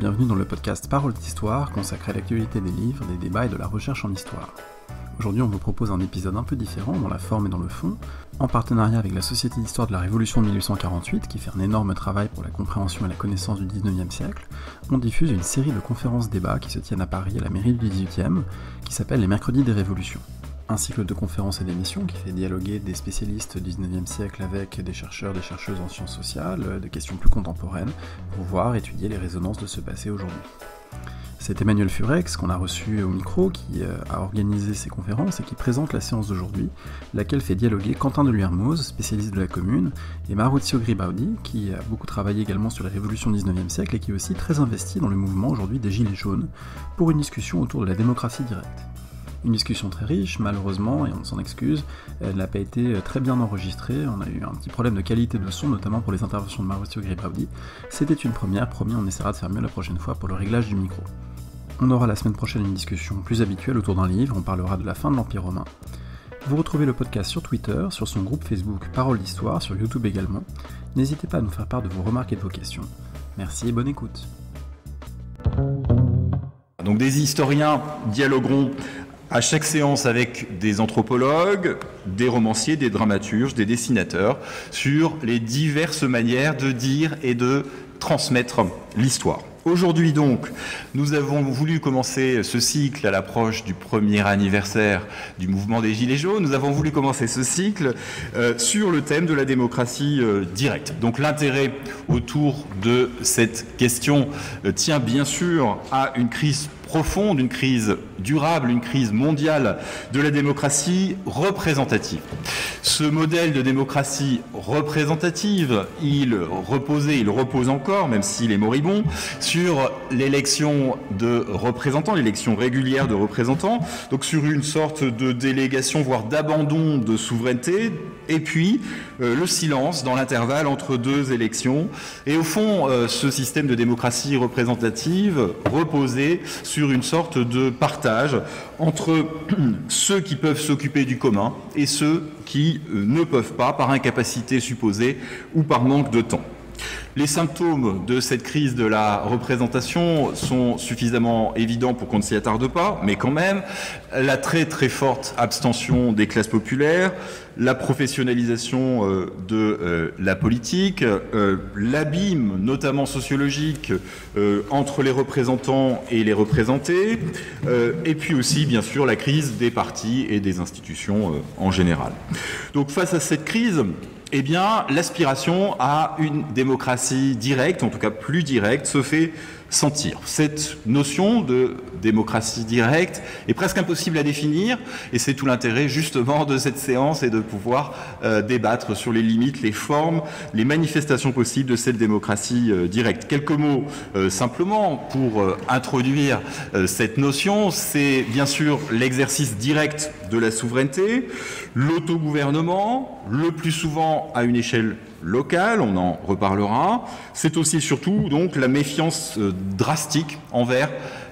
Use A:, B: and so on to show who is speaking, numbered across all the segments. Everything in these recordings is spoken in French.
A: bienvenue dans le podcast Parole d'Histoire consacré à l'actualité des livres, des débats et de la recherche en histoire. Aujourd'hui, on vous propose un épisode un peu différent dans la forme et dans le fond, en partenariat avec la Société d'Histoire de la Révolution de 1848, qui fait un énorme travail pour la compréhension et la connaissance du 19e siècle. On diffuse une série de conférences-débats qui se tiennent à Paris à la mairie du 18e, qui s'appelle les Mercredis des Révolutions. Un cycle de conférences et d'émissions qui fait dialoguer des spécialistes du 19e siècle avec des chercheurs, des chercheuses en sciences sociales, de questions plus contemporaines, pour voir, étudier les résonances de ce passé aujourd'hui. C'est Emmanuel Furex, qu'on a reçu au micro, qui a organisé ces conférences et qui présente la séance d'aujourd'hui, laquelle fait dialoguer Quentin de Luermoz, spécialiste de la Commune, et Maurizio Gribaudi, qui a beaucoup travaillé également sur les révolutions du 19e siècle et qui est aussi très investi dans le mouvement aujourd'hui des Gilets jaunes, pour une discussion autour de la démocratie directe. Une discussion très riche, malheureusement, et on s'en excuse, elle n'a pas été très bien enregistrée, on a eu un petit problème de qualité de son, notamment pour les interventions de Maurizio Gribaudi. C'était une première, promis, on essaiera de faire mieux la prochaine fois pour le réglage du micro. On aura la semaine prochaine une discussion plus habituelle autour d'un livre, on parlera de la fin de l'Empire romain. Vous retrouvez le podcast sur Twitter, sur son groupe Facebook Parole d'Histoire, sur YouTube également. N'hésitez pas à nous faire part de vos remarques et de vos questions. Merci et bonne écoute.
B: Donc des historiens dialogueront à chaque séance avec des anthropologues, des romanciers, des dramaturges, des dessinateurs, sur les diverses manières de dire et de transmettre l'histoire. Aujourd'hui donc, nous avons voulu commencer ce cycle à l'approche du premier anniversaire du mouvement des Gilets jaunes. Nous avons voulu commencer ce cycle sur le thème de la démocratie directe. Donc l'intérêt autour de cette question tient bien sûr à une crise profonde, une crise durable, une crise mondiale de la démocratie représentative. Ce modèle de démocratie représentative, il repose encore, même s'il est moribond, sur l'élection de représentants, l'élection régulière de représentants, donc sur une sorte de délégation, voire d'abandon de souveraineté, et puis le silence dans l'intervalle entre deux élections. Et au fond, ce système de démocratie représentative reposait sur une sorte de partage entre ceux qui peuvent s'occuper du commun et ceux qui ne peuvent pas, par incapacité supposée ou par manque de temps. Les symptômes de cette crise de la représentation sont suffisamment évidents pour qu'on ne s'y attarde pas, mais quand même, la très très forte abstention des classes populaires, la professionnalisation de la politique, l'abîme, notamment sociologique, entre les représentants et les représentés, et puis aussi, bien sûr, la crise des partis et des institutions en général. Donc face à cette crise, eh bien, l'aspiration à une démocratie directe, en tout cas plus directe, se fait sentir. Cette notion de démocratie directe est presque impossible à définir, et c'est tout l'intérêt justement de cette séance et de pouvoir débattre sur les limites, les formes, les manifestations possibles de cette démocratie directe. Quelques mots simplement pour introduire cette notion, c'est bien sûr l'exercice direct de la souveraineté, l'autogouvernement, le plus souvent à une échelle locale, on en reparlera. C'est aussi et surtout donc la méfiance drastique envers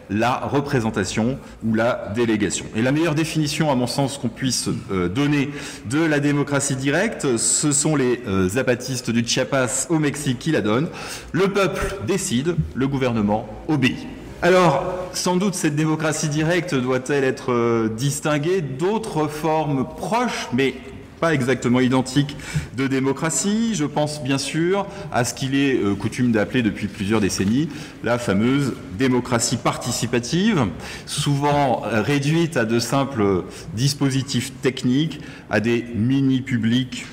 B: la représentation ou la délégation. Et la meilleure définition, à mon sens, qu'on puisse donner de la démocratie directe, ce sont les zapatistes du Chiapas au Mexique qui la donnent. Le peuple décide, le gouvernement obéit. Alors, sans doute, cette démocratie directe doit-elle être distinguée d'autres formes proches, mais pas exactement identique de démocratie. Je pense bien sûr à ce qu'il est coutume d'appeler depuis plusieurs décennies la fameuse démocratie participative, souvent réduite à de simples dispositifs techniques, à des mini-publics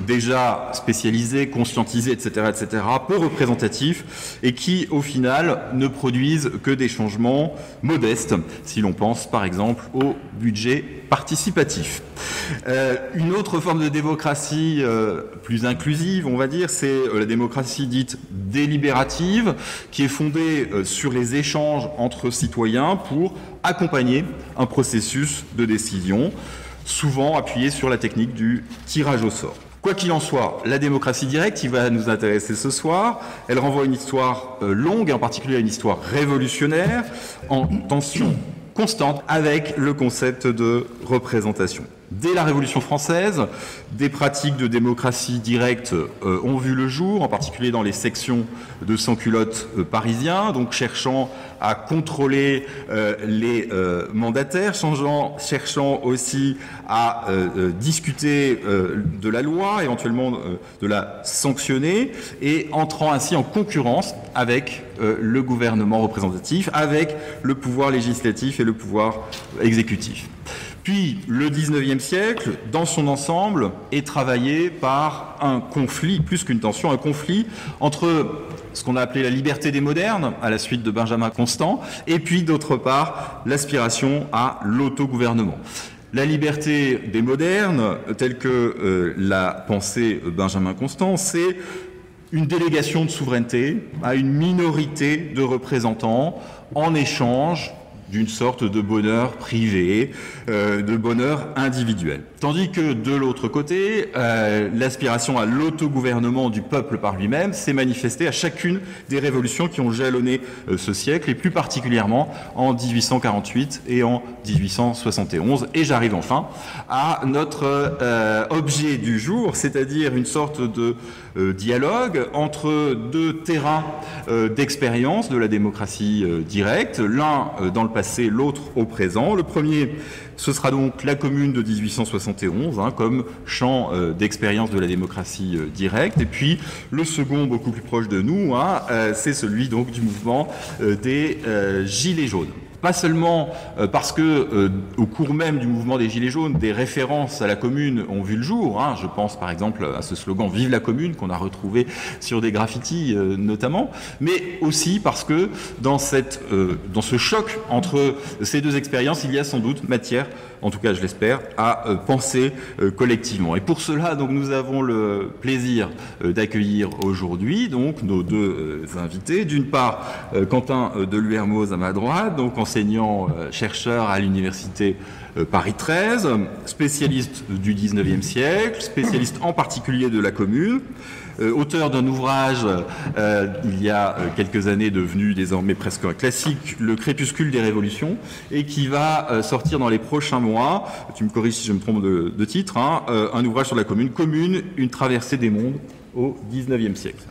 B: déjà spécialisés, conscientisés, etc., peu représentatifs, et qui, au final, ne produisent que des changements modestes, si l'on pense par exemple au budget participatif. Une autre forme de démocratie plus inclusive, on va dire, c'est la démocratie dite délibérative, qui est fondée sur les échanges entre citoyens pour accompagner un processus de décision, souvent appuyé sur la technique du tirage au sort. Quoi qu'il en soit, la démocratie directe, qui va nous intéresser ce soir, elle renvoie à une histoire longue, et en particulier à une histoire révolutionnaire, en tension constante avec le concept de représentation. Dès la Révolution française, des pratiques de démocratie directe ont vu le jour, en particulier dans les sections de sans-culottes parisiens, donc cherchant à contrôler les mandataires, cherchant aussi à discuter de la loi, éventuellement de la sanctionner, et entrant ainsi en concurrence avec le gouvernement représentatif, avec le pouvoir législatif et le pouvoir exécutif. Puis, le XIXe siècle, dans son ensemble, est travaillé par un conflit, plus qu'une tension, un conflit entre ce qu'on a appelé la liberté des modernes, à la suite de Benjamin Constant, et puis, d'autre part, l'aspiration à l'autogouvernement. La liberté des modernes, telle que l'a pensé Benjamin Constant, c'est une délégation de souveraineté à une minorité de représentants en échange d'une sorte de bonheur privé, de bonheur individuel. Tandis que de l'autre côté, l'aspiration à l'autogouvernement du peuple par lui-même s'est manifestée à chacune des révolutions qui ont jalonné ce siècle, et plus particulièrement en 1848 et en 1871. Et j'arrive enfin à notre objet du jour, c'est-à-dire une sorte de dialogue entre deux terrains d'expérience de la démocratie directe, l'un dans le passé, l'autre au présent. Le premier, ce sera donc la Commune de 1871, comme champ d'expérience de la démocratie directe. Et puis le second, beaucoup plus proche de nous, c'est celui donc du mouvement des Gilets jaunes. Pas seulement parce que, au cours même du mouvement des Gilets jaunes, des références à la Commune ont vu le jour. Je pense par exemple à ce slogan « Vive la Commune » qu'on a retrouvé sur des graffitis notamment, mais aussi parce que dans ce choc entre ces deux expériences, il y a sans doute matière, en tout cas je l'espère, à penser collectivement. Et pour cela, donc, nous avons le plaisir d'accueillir aujourd'hui donc nos deux invités. D'une part, Quentin Deluermoz à ma droite, donc enseignant-chercheur à l'université Paris 13, spécialiste du XIXe siècle, spécialiste en particulier de la Commune, auteur d'un ouvrage il y a quelques années devenu désormais presque un classique, Le crépuscule des révolutions, et qui va sortir dans les prochains mois, tu me corriges si je me trompe de titre, un ouvrage sur la Commune, une traversée des mondes au XIXe siècle.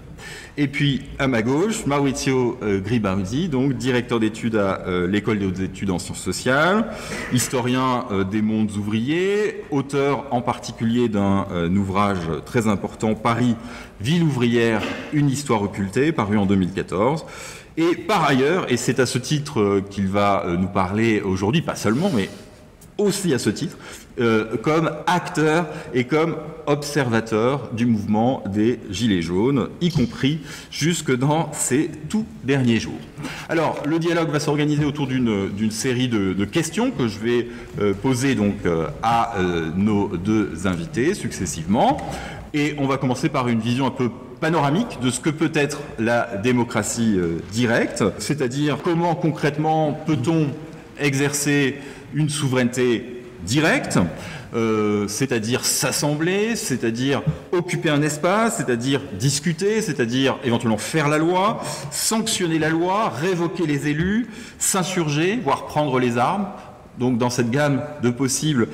B: Et puis, à ma gauche, Maurizio Gribaudi, donc directeur d'études à l'École des hautes études en sciences sociales, historien des mondes ouvriers, auteur en particulier d'un ouvrage très important, Paris, ville ouvrière, une histoire occultée, paru en 2014. Et par ailleurs, et c'est à ce titre qu'il va nous parler aujourd'hui, pas seulement, mais aussi à ce titre, comme acteur et comme observateur du mouvement des Gilets jaunes, y compris jusque dans ces tout derniers jours. Alors, le dialogue va s'organiser autour d'une série de questions que je vais poser donc à nos deux invités successivement. Et on va commencer par une vision un peu panoramique de ce que peut être la démocratie directe, c'est-à-dire comment concrètement peut-on exercer une souveraineté directe, c'est-à-dire s'assembler, c'est-à-dire occuper un espace, c'est-à-dire discuter, c'est-à-dire éventuellement faire la loi, sanctionner la loi, révoquer les élus, s'insurger, voire prendre les armes. Donc dans cette gamme de possibles,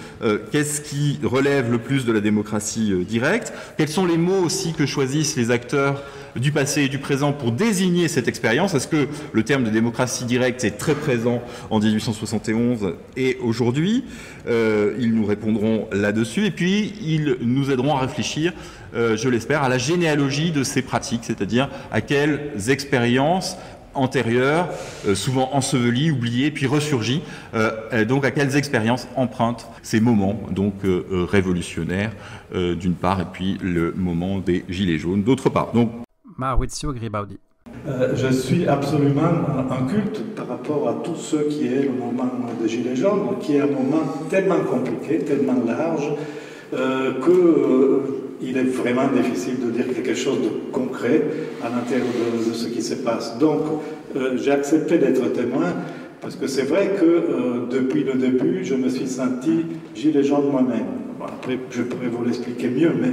B: qu'est-ce qui relève le plus de la démocratie directe? Quels sont les mots aussi que choisissent les acteurs du passé et du présent pour désigner cette expérience? Est-ce que le terme de démocratie directe est très présent en 1871 et aujourd'hui? Ils nous répondront là-dessus et puis ils nous aideront à réfléchir, je l'espère, à la généalogie de ces pratiques, c'est-à-dire à quelles expériences antérieures, souvent ensevelies, oubliées, puis ressurgies, donc à quelles expériences empruntent ces moments donc révolutionnaires d'une part, et puis le moment des Gilets jaunes d'autre part. Donc,
A: Maurizio Gribaudi.
C: Je suis absolument en culte par rapport à tout ce qui est le moment des Gilets jaunes, qui est un moment tellement compliqué, tellement large, qu'il est vraiment difficile de dire quelque chose de concret à l'intérieur de ce qui se passe. Donc, j'ai accepté d'être témoin, parce que c'est vrai que depuis le début, je me suis senti gilet jaune moi-même. Bon, après, je pourrais vous l'expliquer mieux, mais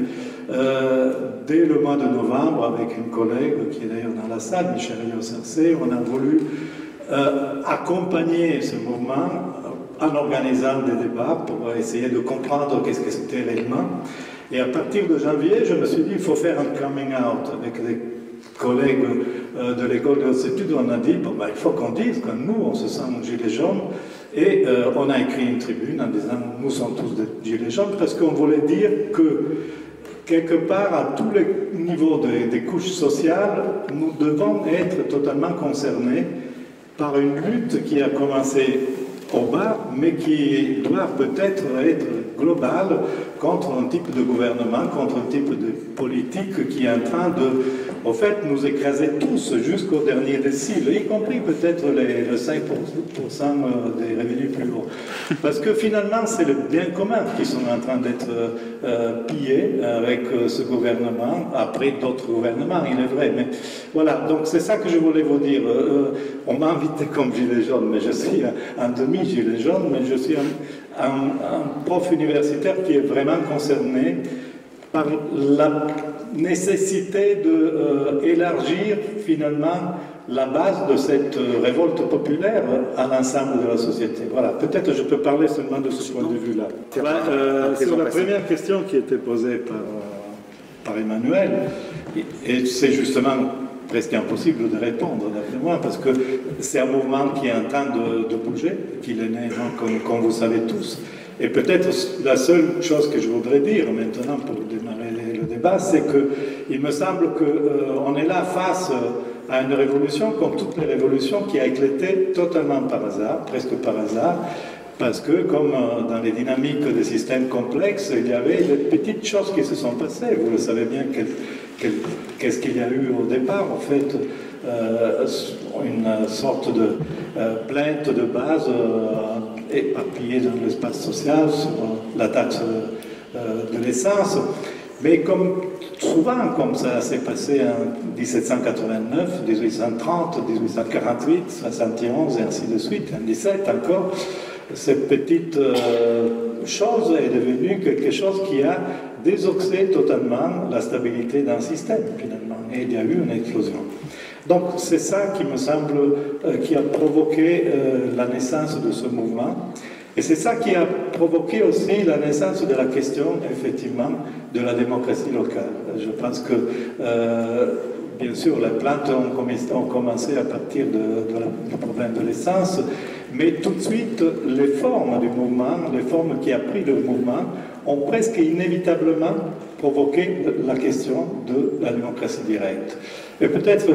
C: dès le mois de novembre, avec une collègue qui est d'ailleurs dans la salle, Michel Rio-Sarcé, on a voulu accompagner ce mouvement en organisant des débats pour essayer de comprendre qu'est-ce que c'était réellement. Et à partir de janvier, je me suis dit, il faut faire un coming out avec des collègues de l'école de hautes études. On a dit, bon, ben, il faut qu'on dise que nous, on se sent gilets jaunes. Et on a écrit une tribune en disant, nous sommes tous des gilets jaunes, parce qu'on voulait dire que quelque part, à tous les niveaux des couches sociales, nous devons être totalement concernés par une lutte qui a commencé au bas, mais qui doit peut-être être globale contre un type de gouvernement, contre un type de politique qui est en train de, au fait, nous écraser tous jusqu'au dernier décile, y compris peut-être les 5% des revenus plus hauts. Parce que finalement, c'est le bien commun qui sont en train d'être pillés avec ce gouvernement, après d'autres gouvernements, il est vrai. Mais voilà, donc c'est ça que je voulais vous dire. On m'a invité comme gilet jaune, mais je suis un demi-gilet jaune, mais je suis un prof universitaire qui est vraiment concerné par la nécessité d'élargir finalement la base de cette révolte populaire à l'ensemble de la société. Voilà, peut-être je peux parler seulement de ce point de vue-là. Sur la première question qui était posée par Emmanuel, et c'est justement presque impossible de répondre, d'après moi, parce que c'est un mouvement qui est en train de bouger, qu'il est né, comme vous savez tous. Et peut-être la seule chose que je voudrais dire maintenant pour démarrer le débat, c'est qu'il me semble qu'on est là face à une révolution, comme toutes les révolutions, qui a éclaté totalement par hasard, presque par hasard, parce que, comme dans les dynamiques des systèmes complexes, il y avait des petites choses qui se sont passées. Vous le savez bien, qu'est-ce qu'il y a eu au départ, en fait, une sorte de plainte de base éparpillée dans l'espace social sur la taxe de l'essence. Mais comme souvent, comme ça s'est passé en 1789, 1830, 1848, 71 et ainsi de suite, en 17 encore, cette petite chose est devenue quelque chose qui a désoxé totalement la stabilité d'un système, finalement. Et il y a eu une explosion. Donc c'est ça qui me semble, qui a provoqué la naissance de ce mouvement. Et c'est ça qui a provoqué aussi la naissance de la question, effectivement, de la démocratie locale. Je pense que, bien sûr, les plaintes ont commencé à partir du problème de l'essence, mais tout de suite, les formes du mouvement, les formes qui a pris le mouvement, ont presque inévitablement provoqué la question de la démocratie directe. Et peut-être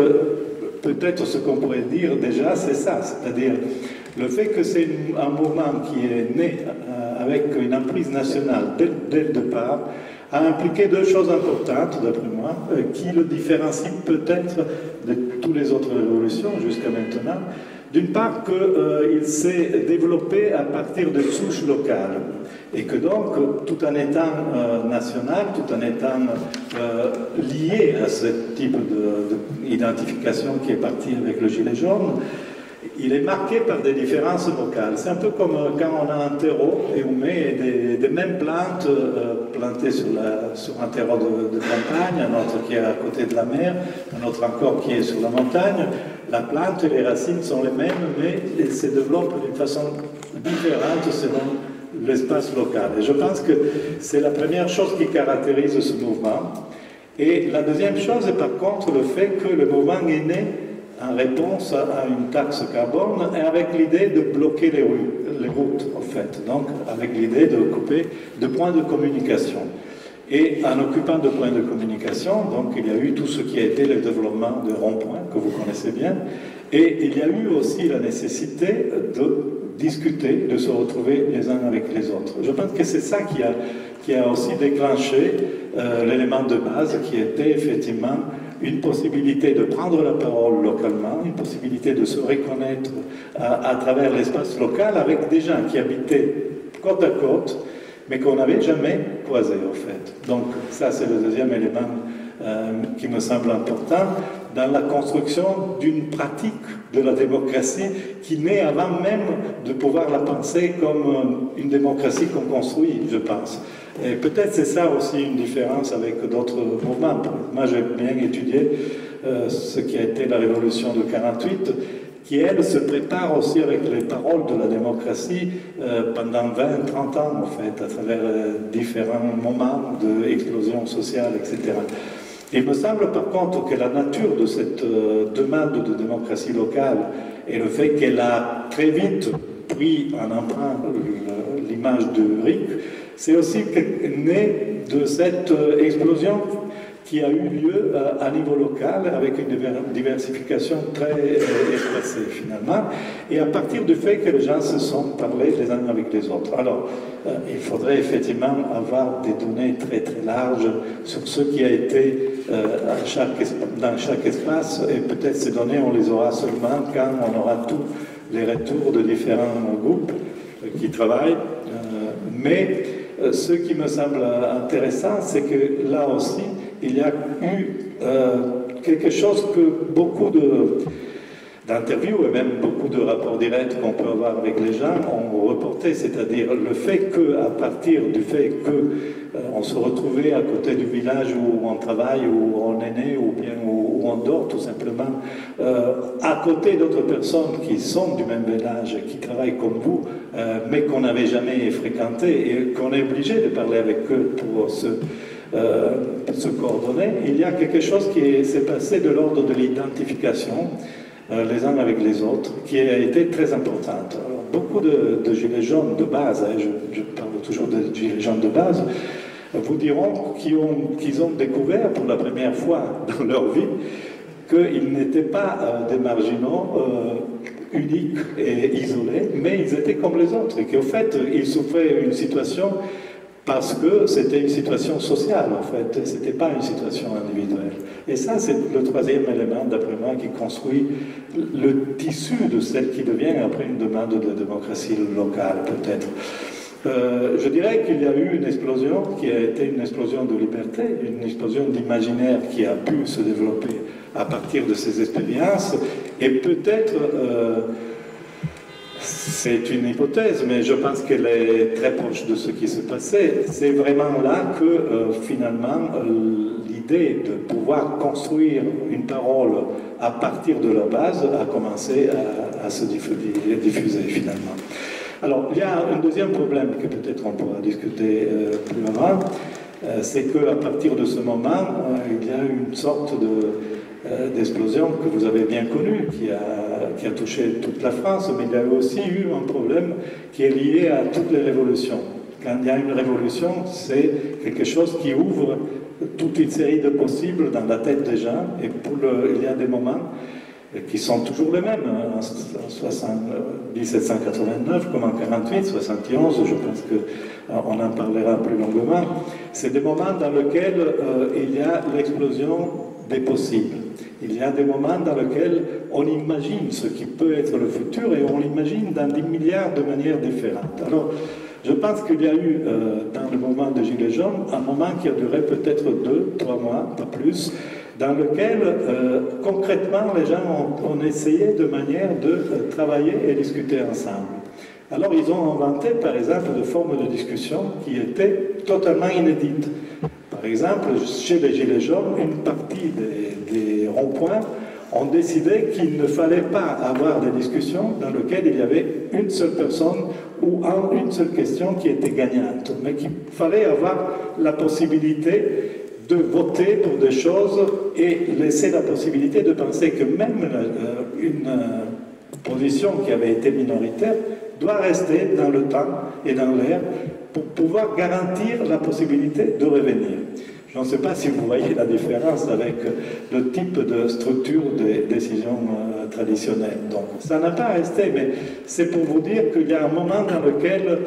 C: ce qu'on pourrait dire déjà, c'est ça, c'est-à-dire le fait que c'est un mouvement qui est né avec une emprise nationale dès le départ, a impliqué deux choses importantes, d'après moi, qui le différencient peut-être de toutes les autres révolutions jusqu'à maintenant. D'une part, qu'il s'est développé à partir de souches locales, et que donc, tout en étant national, tout en étant lié à ce type d'identification qui est parti avec le gilet jaune, il est marqué par des différences locales. C'est un peu comme quand on a un terreau et on met des mêmes plantes plantées sur un terreau de campagne, un autre qui est à côté de la mer, un autre encore qui est sur la montagne. La plante et les racines sont les mêmes, mais elles se développent d'une façon différente selon l'espace local. Et je pense que c'est la première chose qui caractérise ce mouvement. Et la deuxième chose est par contre le fait que le mouvement est né en réponse à une taxe carbone et avec l'idée de bloquer les routes, en fait. Donc, avec l'idée de couper de points de communication. Et en occupant de points de communication, donc il y a eu tout ce qui a été le développement de ronds-points, que vous connaissez bien, et il y a eu aussi la nécessité de discuter, de se retrouver les uns avec les autres. Je pense que c'est ça qui a aussi déclenché l'élément de base, qui était effectivement une possibilité de prendre la parole localement, une possibilité de se reconnaître à travers l'espace local avec des gens qui habitaient côte à côte, mais qu'on n'avait jamais croisé, en fait. Donc ça, c'est le deuxième élément qui me semble important dans la construction d'une pratique de la démocratie qui naît avant même de pouvoir la penser comme une démocratie qu'on construit, je pense. Et peut-être c'est ça aussi une différence avec d'autres mouvements. Moi, j'ai bien étudié ce qui a été la révolution de 48, qui, elle, se prépare aussi avec les paroles de la démocratie pendant 20, 30 ans, en fait, à travers différents moments d'explosion sociale, etc. Il me semble par contre que la nature de cette demande de démocratie locale et le fait qu'elle a très vite pris en emprunt l'image de RIC, c'est aussi né de cette explosion qui a eu lieu à niveau local avec une diversification très espacée finalement, et à partir du fait que les gens se sont parlés les uns avec les autres. Alors, il faudrait effectivement avoir des données très très larges sur ce qui a été dans chaque espace, et peut-être ces données on les aura seulement quand on aura tous les retours de différents groupes qui travaillent, mais ce qui me semble intéressant, c'est que là aussi, il y a eu quelque chose que beaucoup d'interviews et même beaucoup de rapports directs qu'on peut avoir avec les gens ont reporté, c'est-à-dire le fait qu'à partir du fait qu'on se retrouvait à côté du village où on travaille, où on est né, ou bien où on dort tout simplement, à côté d'autres personnes qui sont du même village, qui travaillent comme vous, mais qu'on n'avait jamais fréquenté et qu'on est obligé de parler avec eux pour se coordonner, il y a quelque chose qui s'est passé de l'ordre de l'identification les uns avec les autres, qui a été très importante. Alors, beaucoup de gilets jaunes de base, je parle toujours de gilets jaunes de base, vous diront qu'ils ont découvert pour la première fois dans leur vie qu'ils n'étaient pas des marginaux uniques et isolés, mais ils étaient comme les autres, et qu'au fait, ils souffraient une situation parce que c'était une situation sociale, en fait, ce n'était pas une situation individuelle. Et ça, c'est le troisième élément, d'après moi, qui construit le tissu de celle qui devient après une demande de démocratie locale, peut-être. Je dirais qu'il y a eu une explosion qui a été une explosion de liberté, une explosion d'imaginaire qui a pu se développer à partir de ces expériences, et peut-être... c'est une hypothèse, mais je pense qu'elle est très proche de ce qui se passait. C'est vraiment là que, finalement, l'idée de pouvoir construire une parole à partir de la base a commencé à se diffuser, finalement. Alors, il y a un deuxième problème que peut-être on pourra discuter plus avant, c'est qu'à partir de ce moment, il y a une sorte d'explosion que vous avez bien connue, qui a touché toute la France, mais il y a aussi eu un problème qui est lié à toutes les révolutions. Quand il y a une révolution, c'est quelque chose qui ouvre toute une série de possibles dans la tête des gens, et il y a des moments qui sont toujours les mêmes, en 1789 comme en 48, 71, je pense qu'on en parlera plus longuement. C'est des moments dans lesquels il y a l'explosion des possibles. Il y a des moments dans lesquels on imagine ce qui peut être le futur, et on l'imagine dans des milliards de manières différentes. Alors, je pense qu'il y a eu, dans le moment de Gilets jaunes, un moment qui a duré peut-être 2, 3 mois, pas plus, dans lequel, concrètement, les gens ont essayé de manière de travailler et discuter ensemble. Alors, ils ont inventé, par exemple, des formes de discussion qui étaient totalement inédites. Par exemple, chez les Gilets jaunes, une partie des ronds-points ont décidé qu'il ne fallait pas avoir des discussions dans lesquelles il y avait une seule personne ou une seule question qui était gagnante, mais qu'il fallait avoir la possibilité de voter pour des choses et laisser la possibilité de penser que même une position qui avait été minoritaire doit rester dans le temps et dans l'air pour pouvoir garantir la possibilité de revenir. Je ne sais pas si vous voyez la différence avec le type de structure des décisions traditionnelles. Donc, ça n'a pas resté, mais c'est pour vous dire qu'il y a un moment dans lequel,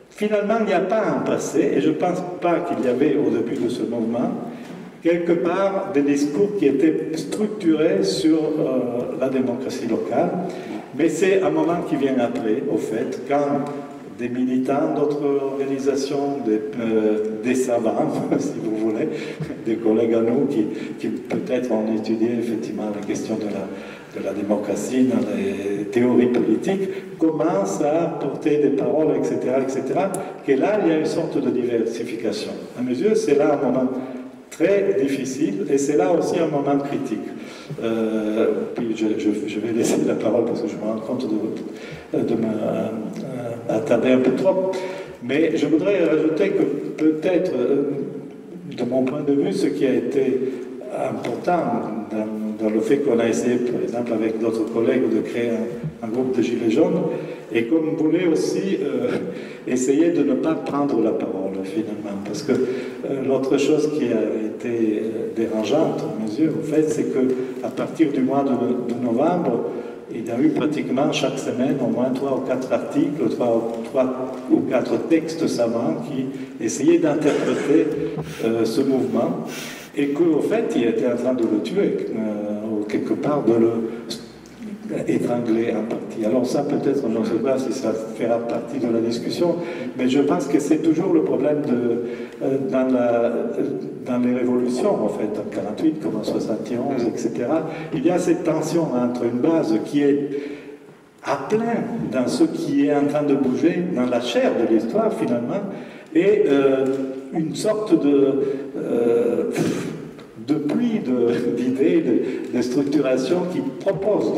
C: finalement, il n'y a pas un passé, et je ne pense pas qu'il y avait au début de ce mouvement, quelque part, des discours qui étaient structurés sur la démocratie locale, mais c'est un moment qui vient après, au fait, quand des militants d'autres organisations, des savants, si vous voulez, des collègues à nous qui peut-être ont étudié effectivement la question de la démocratie dans les théories politiques, commencent à porter des paroles, etc., etc., que là, il y a une sorte de diversification. À mes yeux, c'est là un moment très difficile, et c'est là aussi un moment critique. Puis je vais laisser la parole parce que je me rends compte de m'attarder un peu trop, mais je voudrais rajouter que peut-être, de mon point de vue, ce qui a été important dans le fait qu'on a essayé, par exemple, avec d'autres collègues, de créer un groupe de Gilets jaunes, et qu'on voulait aussi essayer de ne pas prendre la parole, finalement. Parce que l'autre chose qui a été dérangeante, à mes yeux, en fait, c'est qu'à partir du mois de novembre, il y a eu pratiquement chaque semaine au moins 3 ou 4 articles, 3 ou 4 textes savants qui essayaient d'interpréter ce mouvement, et qu'au fait, il était en train de le tuer, ou quelque part de le étrangler en partie. Alors ça, peut-être, je ne sais pas si ça fera partie de la discussion, mais je pense que c'est toujours le problème dans les révolutions, en fait, en 48, comme en 71, etc. Il y a cette tension entre une base qui est à plein dans ce qui est en train de bouger, dans la chair de l'histoire, finalement, et une sorte de pluie d'idées, de structuration qui propose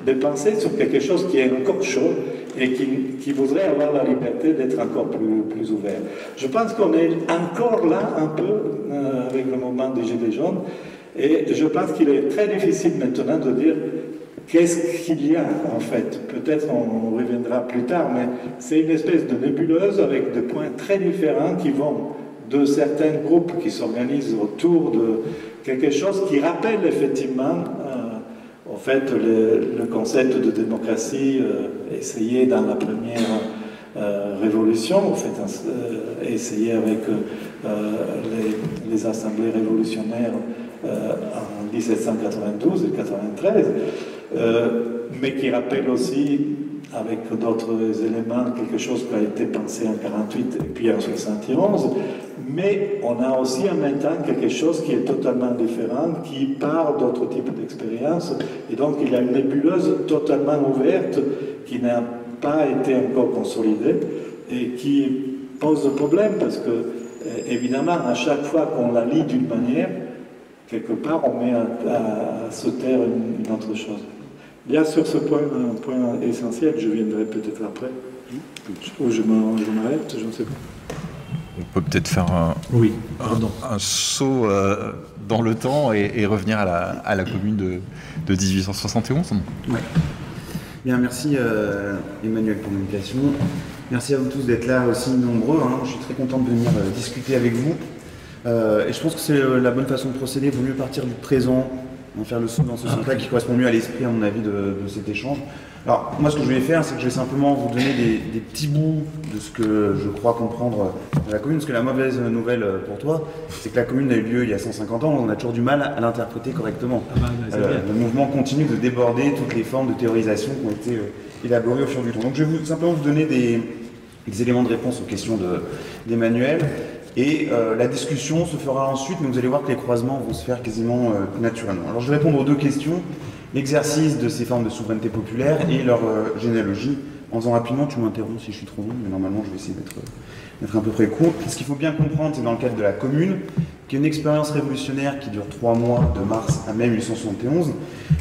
C: de penser sur quelque chose qui est encore chaud et qui voudrait avoir la liberté d'être encore plus ouvert. Je pense qu'on est encore là un peu avec le mouvement des Gilets jaunes, et je pense qu'il est très difficile maintenant de dire qu'est-ce qu'il y a en fait. Peut-être on reviendra plus tard, mais c'est une espèce de nébuleuse avec des points très différents qui vont de certains groupes qui s'organisent autour de quelque chose qui rappelle effectivement en fait le concept de démocratie essayé dans la première révolution, en fait, essayé avec les assemblées révolutionnaires en 1792 et 93, mais qui rappelle aussi avec d'autres éléments, quelque chose qui a été pensé en 48 et puis en 71, mais on a aussi en même temps quelque chose qui est totalement différent, qui part d'autres types d'expériences, et donc il y a une nébuleuse totalement ouverte qui n'a pas été encore consolidée et qui pose problème parce que, évidemment, à chaque fois qu'on la lit d'une manière, quelque part on met à se taire une autre chose. Bien sûr, ce point, un point essentiel, je viendrai peut-être après, ou je m'arrête, je ne sais pas.
B: On peut peut-être faire un saut dans le temps et revenir à la commune de 1871.
D: Oui. Bien, merci Emmanuel pour l'invitation. Merci à vous tous d'être là aussi nombreux. Je suis très content de venir discuter avec vous. Et je pense que c'est la bonne façon de procéder. Il vaut mieux partir du présent, faire le saut dans ce sens-là qui correspond mieux à l'esprit, à mon avis, de cet échange. Alors, moi, ce que je vais faire, c'est que je vais simplement vous donner des petits bouts de ce que je crois comprendre de la commune, parce que la mauvaise nouvelle pour toi, c'est que la commune a eu lieu il y a 150 ans, on a toujours du mal à l'interpréter correctement. Le mouvement continue de déborder toutes les formes de théorisation qui ont été élaborées au fil du temps. Donc, je vais simplement vous donner des éléments de réponse aux questions d'Emmanuel. Et la discussion se fera ensuite, mais vous allez voir que les croisements vont se faire quasiment naturellement. Alors je vais répondre aux deux questions, l'exercice de ces formes de souveraineté populaire et leur généalogie. En faisant rapidement, tu m'interromps si je suis trop long, mais normalement je vais essayer d'être à peu près court. Ce qu'il faut bien comprendre, c'est dans le cadre de la commune, qu'il y a une expérience révolutionnaire qui dure 3 mois, de mars à mai 1871.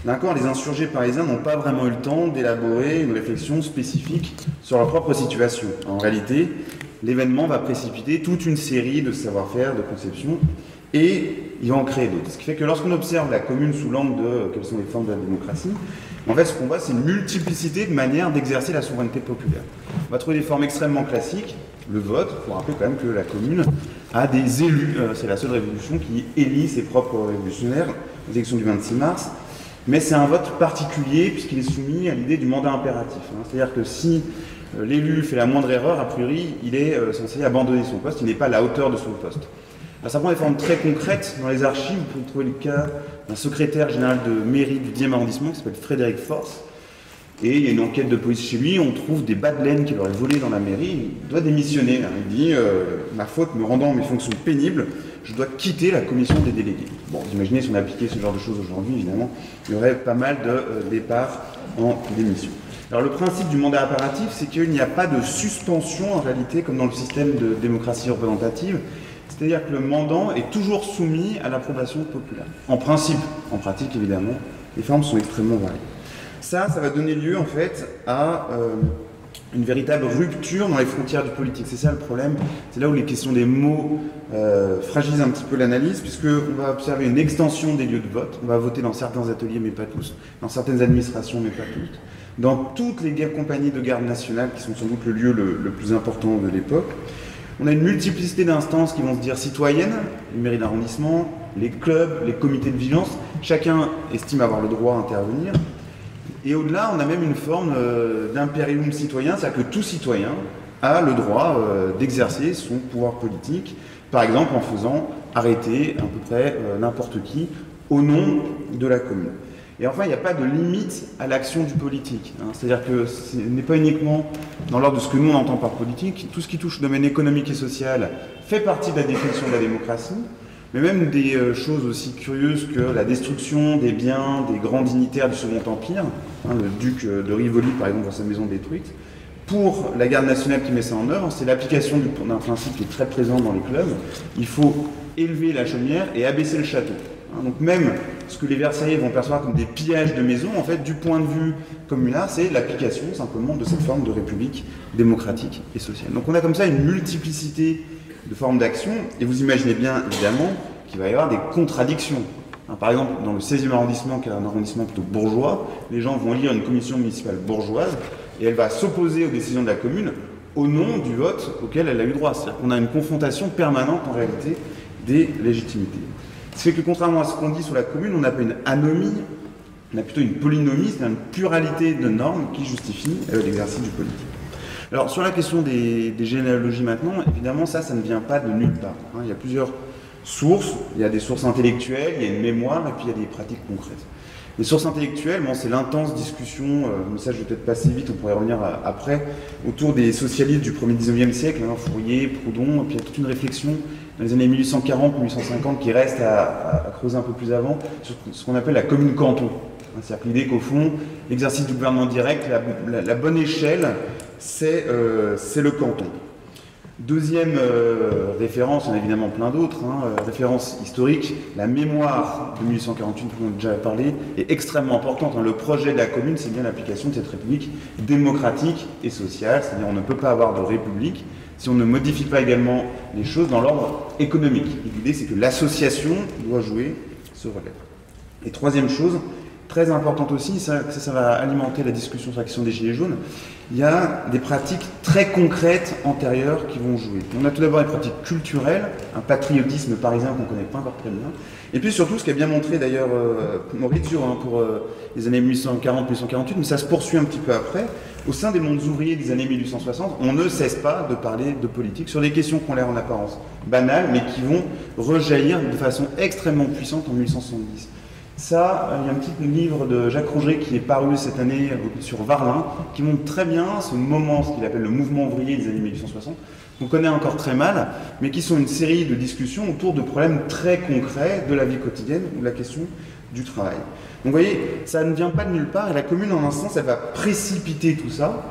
D: D'accord, les insurgés parisiens n'ont pas vraiment eu le temps d'élaborer une réflexion spécifique sur leur propre situation. En réalité, l'événement va précipiter toute une série de savoir-faire, de conceptions, et il va en créer d'autres. Ce qui fait que lorsqu'on observe la commune sous l'angle de quelles sont les formes de la démocratie, en fait, ce qu'on voit, c'est une multiplicité de manières d'exercer la souveraineté populaire. On va trouver des formes extrêmement classiques, le vote, il faut rappeler quand même que la commune a des élus, c'est la seule révolution qui élit ses propres révolutionnaires, aux élections du 26 mars, mais c'est un vote particulier puisqu'il est soumis à l'idée du mandat impératif. C'est-à-dire que si l'élu fait la moindre erreur, a priori, il est censé abandonner son poste, il n'est pas à la hauteur de son poste. Alors, ça prend des formes très concrètes. Dans les archives, vous pouvez trouver le cas d'un secrétaire général de mairie du 10e arrondissement qui s'appelle Frédéric Force. Et il y a une enquête de police chez lui, on trouve des bas de laine qu'il aurait volés dans la mairie. Il doit démissionner. Il dit ma faute me rendant mes fonctions pénibles, je dois quitter la commission des délégués. Bon, vous imaginez si on appliquait ce genre de choses aujourd'hui, évidemment, il y aurait pas mal de départs en démission. Alors le principe du mandat impératif, c'est qu'il n'y a pas de suspension en réalité, comme dans le système de démocratie représentative. C'est-à-dire que le mandant est toujours soumis à l'approbation populaire. En principe, en pratique évidemment, les formes sont extrêmement variées. Ça va donner lieu en fait à une véritable rupture dans les frontières du politique. C'est ça le problème. C'est là où les questions des mots fragilisent un petit peu l'analyse, puisqu'on va observer une extension des lieux de vote. On va voter dans certains ateliers, mais pas tous. Dans certaines administrations, mais pas toutes. Dans toutes les compagnies de garde nationale, qui sont sans doute le lieu le plus important de l'époque. On a une multiplicité d'instances qui vont se dire citoyennes, les mairies d'arrondissement, les clubs, les comités de vigilance. Chacun estime avoir le droit à intervenir. Et au-delà, on a même une forme d'impérium citoyen, c'est-à-dire que tout citoyen a le droit d'exercer son pouvoir politique, par exemple en faisant arrêter à peu près n'importe qui au nom de la commune. Et enfin, il n'y a pas de limite à l'action du politique. C'est-à-dire que ce n'est pas uniquement dans l'ordre de ce que nous on entend par politique. Tout ce qui touche au domaine économique et social fait partie de la définition de la démocratie, mais même des choses aussi curieuses que la destruction des biens des grands dignitaires du Second Empire, le duc de Rivoli par exemple, dans sa maison détruite. Pour la garde nationale qui met ça en œuvre, c'est l'application d'un principe qui est très présent dans les clubs. Il faut élever la chaumière et abaisser le château. Donc même ce que les Versaillais vont percevoir comme des pillages de maisons, en fait, du point de vue communard, c'est l'application simplement de cette forme de république démocratique et sociale. Donc on a comme ça une multiplicité de formes d'action, et vous imaginez bien évidemment qu'il va y avoir des contradictions. Par exemple, dans le 16e arrondissement, qui est un arrondissement plutôt bourgeois, les gens vont élire une commission municipale bourgeoise, et elle va s'opposer aux décisions de la commune au nom du vote auquel elle a eu droit. C'est-à-dire qu'on a une confrontation permanente en réalité des légitimités. Ce qui fait que contrairement à ce qu'on dit sur la commune, on n'a pas une anomie, on a plutôt une polynomie, c'est-à-dire une pluralité de normes qui justifient l'exercice du politique. Alors sur la question des généalogies maintenant, évidemment ça ne vient pas de nulle part. Il y a plusieurs sources, il y a des sources intellectuelles, il y a une mémoire et puis il y a des pratiques concrètes. Les sources intellectuelles, c'est l'intense discussion, mais ça je vais peut-être passer vite, on pourrait y revenir après, autour des socialistes du 1er 19e siècle, Fourier, Proudhon, et puis il y a toute une réflexion dans les années 1840-1850 qui reste à creuser un peu plus avant, sur ce qu'on appelle la commune-canton. C'est-à-dire que l'idée qu'au fond, l'exercice du gouvernement direct, la bonne échelle, c'est le canton. Deuxième référence, il y en a évidemment plein d'autres, référence historique, la mémoire de 1848, dont on a déjà parlé, est extrêmement importante. Le projet de la commune, c'est bien l'application de cette république démocratique et sociale, c'est-à-dire on ne peut pas avoir de république si on ne modifie pas également les choses dans l'ordre économique. L'idée, c'est que l'association doit jouer ce relais. Et troisième chose, très importante aussi, ça va alimenter la discussion sur la question des Gilets jaunes, il y a des pratiques très concrètes antérieures qui vont jouer. On a tout d'abord les pratiques culturelles, un patriotisme parisien qu'on ne connaît pas encore très bien, et puis surtout ce qu'a bien montré d'ailleurs Maurizio pour les années 1840-1848, mais ça se poursuit un petit peu après, au sein des mondes ouvriers des années 1860, on ne cesse pas de parler de politique sur des questions qui ont l'air en apparence banales, mais qui vont rejaillir de façon extrêmement puissante en 1870. Ça, il y a un petit livre de Jacques Rouget qui est paru cette année sur Varlin, qui montre très bien ce moment, ce qu'il appelle le mouvement ouvrier des années 1860, qu'on connaît encore très mal, mais qui sont une série de discussions autour de problèmes très concrets de la vie quotidienne ou de la question du travail. Donc vous voyez, ça ne vient pas de nulle part, et la commune, en un sens, elle va précipiter tout ça,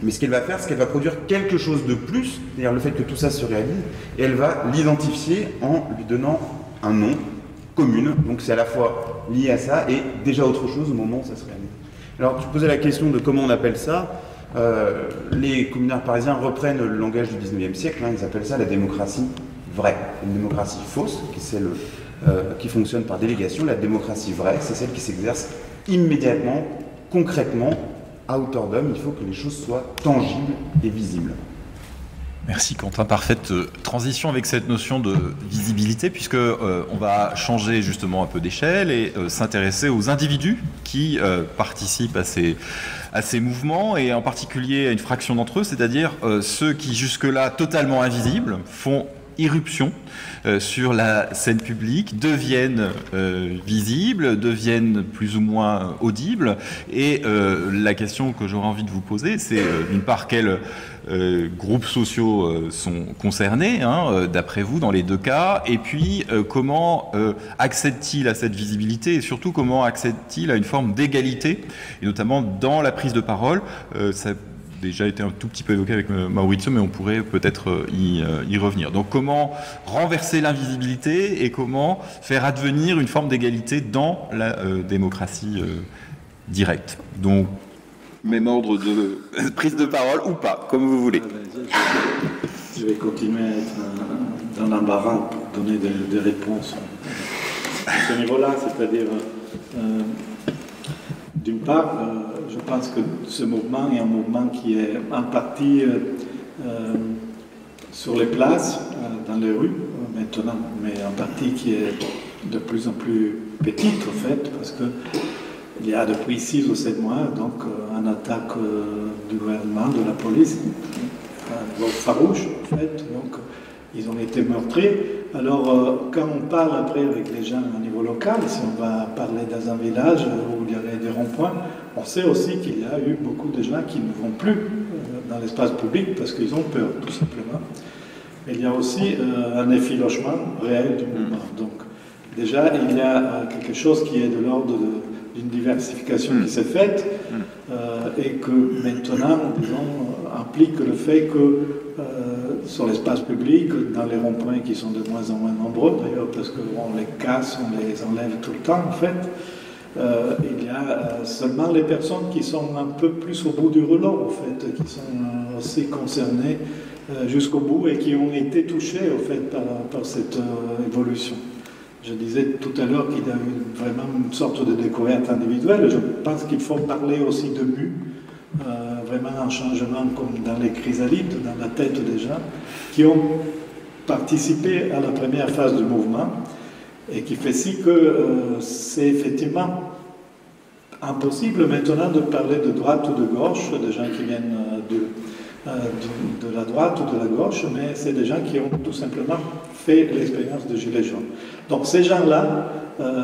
D: mais ce qu'elle va faire, c'est qu'elle va produire quelque chose de plus, c'est-à-dire le fait que tout ça se réalise, et elle va l'identifier en lui donnant un nom, commune, donc c'est à la fois lié à ça et déjà autre chose au moment où ça se réalise. Alors tu posais la question de comment on appelle ça. Les communards parisiens reprennent le langage du 19e siècle, ils appellent ça la démocratie vraie. Une démocratie fausse, qui est celle qui fonctionne par délégation. La démocratie vraie, c'est celle qui s'exerce immédiatement, concrètement, à hauteur d'homme. Il faut que les choses soient tangibles et visibles.
B: Merci Quentin, parfaite transition avec cette notion de visibilité, puisque on va changer justement un peu d'échelle et s'intéresser aux individus qui participent à ces mouvements, et en particulier à une fraction d'entre eux, c'est-à-dire ceux qui jusque-là totalement invisibles font irruption sur la scène publique, deviennent visibles, deviennent plus ou moins audibles. Et la question que j'aurais envie de vous poser, c'est d'une part quels groupes sociaux sont concernés, d'après vous, dans les deux cas, et puis comment accède-t-il à cette visibilité, et surtout comment accède-t-il à une forme d'égalité, et notamment dans la prise de parole. Ça a déjà été un tout petit peu évoqué avec Maurizio, mais on pourrait peut-être y revenir. Donc comment renverser l'invisibilité et comment faire advenir une forme d'égalité dans la démocratie directe. Donc, même ordre de prise de parole ou pas, comme vous voulez.
C: Je vais continuer à être dans l'embarras pour donner des réponses à ce niveau-là, c'est-à-dire, d'une part, je pense que ce mouvement est un mouvement qui est en partie sur les places, dans les rues maintenant, mais en partie qui est de plus en plus petite, en fait, parce que il y a depuis 6 ou 7 mois, donc, une attaque du gouvernement, de la police, farouche, en fait. Donc, ils ont été meurtris. Alors, quand on parle après avec les gens au niveau local, si on va parler dans un village où il y avait des ronds-points, on sait aussi qu'il y a eu beaucoup de gens qui ne vont plus dans l'espace public parce qu'ils ont peur, tout simplement. Mais il y a aussi un effilochement réel du mouvement. Donc, déjà, il y a quelque chose qui est de l'ordre d'une diversification qui s'est faite et que maintenant, disons, implique le fait que sur l'espace public, dans les ronds-points qui sont de moins en moins nombreux d'ailleurs, parce qu'on les casse, on les enlève tout le temps en fait, il y a seulement les personnes qui sont un peu plus au bout du rouleau en fait, qui sont aussi concernées jusqu'au bout et qui ont été touchées en fait par cette évolution. Je disais tout à l'heure qu'il y a eu vraiment une sorte de découverte individuelle. Je pense qu'il faut parler aussi de but, vraiment un changement comme dans les chrysalides, dans la tête des gens, qui ont participé à la première phase du mouvement et qui fait si que c'est effectivement impossible maintenant de parler de droite ou de gauche, des gens qui viennent de la droite ou de la gauche, mais c'est des gens qui ont tout simplement fait l'expérience de Gilets jaunes. Donc ces gens-là,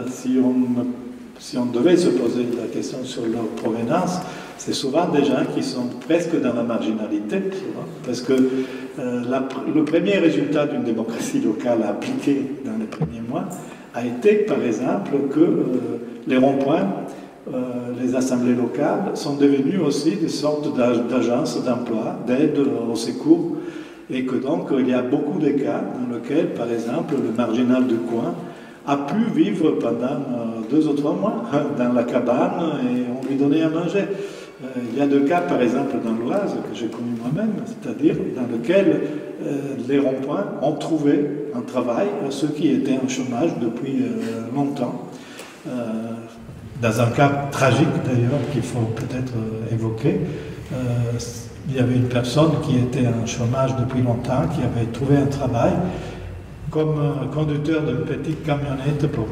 C: si on devait se poser la question sur leur provenance, c'est souvent des gens qui sont presque dans la marginalité, souvent, parce que le premier résultat d'une démocratie locale appliquée dans les premiers mois a été, par exemple, que les ronds-points, les assemblées locales sont devenues aussi des sortes d'agences d'emploi, d'aide au secours, et que donc il y a beaucoup de cas dans lesquels, par exemple, le marginal du coin a pu vivre pendant 2 ou 3 mois dans la cabane et on lui donnait à manger. Il y a 2 cas, par exemple, dans l'Oise, que j'ai connu moi-même, c'est-à-dire dans lequel les ronds-points ont trouvé un travail à ceux qui étaient en chômage depuis longtemps. Dans un cas tragique, d'ailleurs, qu'il faut peut-être évoquer, il y avait une personne qui était en chômage depuis longtemps, qui avait trouvé un travail comme conducteur d'une petite camionnette pour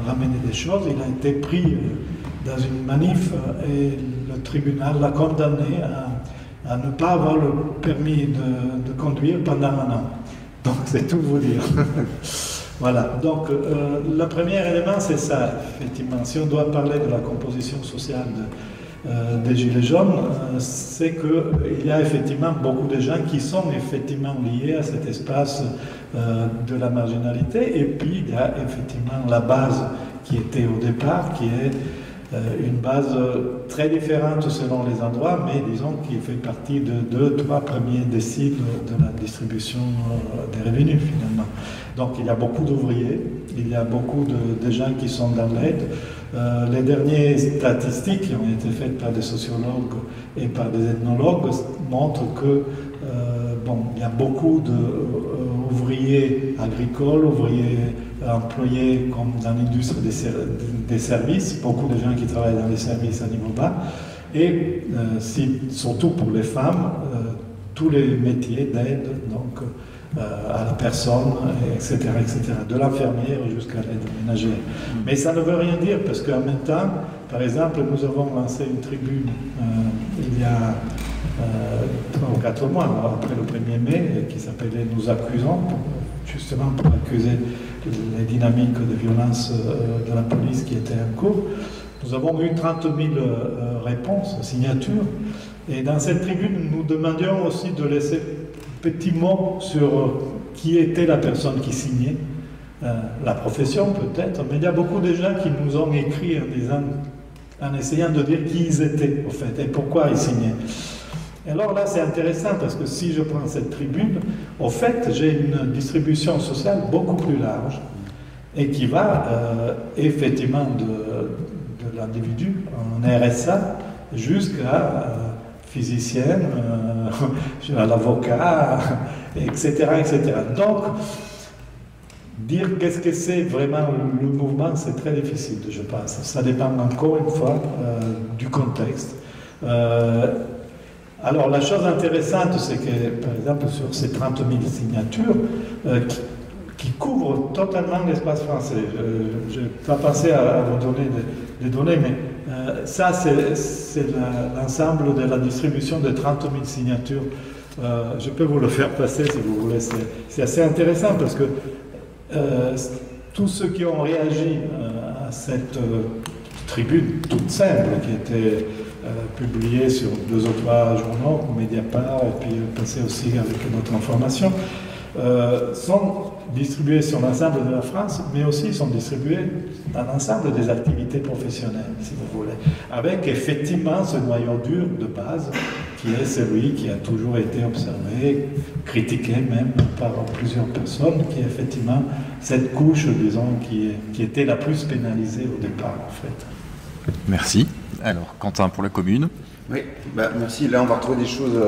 C: ramener des choses. Il a été pris dans une manif et le tribunal l'a condamné à ne pas avoir le permis de conduire pendant 1 an. Donc c'est tout vous dire. Voilà, donc le premier élément c'est ça, effectivement. Si on doit parler de la composition sociale des Gilets jaunes, c'est qu'il y a effectivement beaucoup de gens qui sont effectivement liés à cet espace de la marginalité, et puis il y a effectivement la base qui était au départ, qui est une base très différente selon les endroits, mais disons qu'il fait partie de 2-3 premiers déciles de la distribution des revenus finalement. Donc il y a beaucoup d'ouvriers, il y a beaucoup de gens qui sont dans l'aide. Les dernières statistiques qui ont été faites par des sociologues et par des ethnologues montrent que il y a beaucoup d'ouvriers agricoles, ouvriers employés comme dans l'industrie des services, beaucoup de gens qui travaillent dans les services à niveau bas, et surtout pour les femmes, tous les métiers d'aide, donc à la personne, etc., etc., de l'infirmière jusqu'à l'aide ménagère. Mais ça ne veut rien dire, parce qu'en même temps, Par exemple, nous avons lancé une tribune il y a 3 ou 4 mois, après le 1er mai, qui s'appelait « Nous accusons », justement pour accuser les dynamiques de violence de la police qui étaient en cours. Nous avons eu 30 000 réponses, signatures, et dans cette tribune, nous demandions aussi de laisser un petit mot sur qui était la personne qui signait, la profession peut-être, mais il y a beaucoup de gens qui nous ont écrit en essayant de dire qui ils étaient, au fait, et pourquoi ils signaient. Et alors là, c'est intéressant parce que si je prends cette tribune, au fait, j'ai une distribution sociale beaucoup plus large et qui va effectivement de l'individu en RSA jusqu'à physicienne, à l'avocat, etc., etc. Donc, dire qu'est-ce que c'est vraiment le mouvement, c'est très difficile, je pense. Ça dépend encore une fois du contexte. Alors la chose intéressante, c'est que, par exemple, sur ces 30 000 signatures, qui couvrent totalement l'espace français, je n'ai pas pensé à vous donner des données, mais ça, c'est l'ensemble de la distribution de 30 000 signatures. Je peux vous le faire passer si vous voulez. C'est assez intéressant parce que tous ceux qui ont réagi à cette tribune toute simple, qui était publiée sur 2 ou 3 journaux, Mediapart, et puis passé aussi avec notre information, sont distribués sur l'ensemble de la France, mais aussi sont distribués dans l'ensemble des activités professionnelles, si vous voulez, avec effectivement ce noyau dur de base, qui est celui qui a toujours été observé, critiqué même par plusieurs personnes, qui est effectivement cette couche, disons, qui était la plus pénalisée au départ, en fait.
B: Merci. Alors, Quentin, pour la commune.
D: Oui, merci. Là, on va retrouver des choses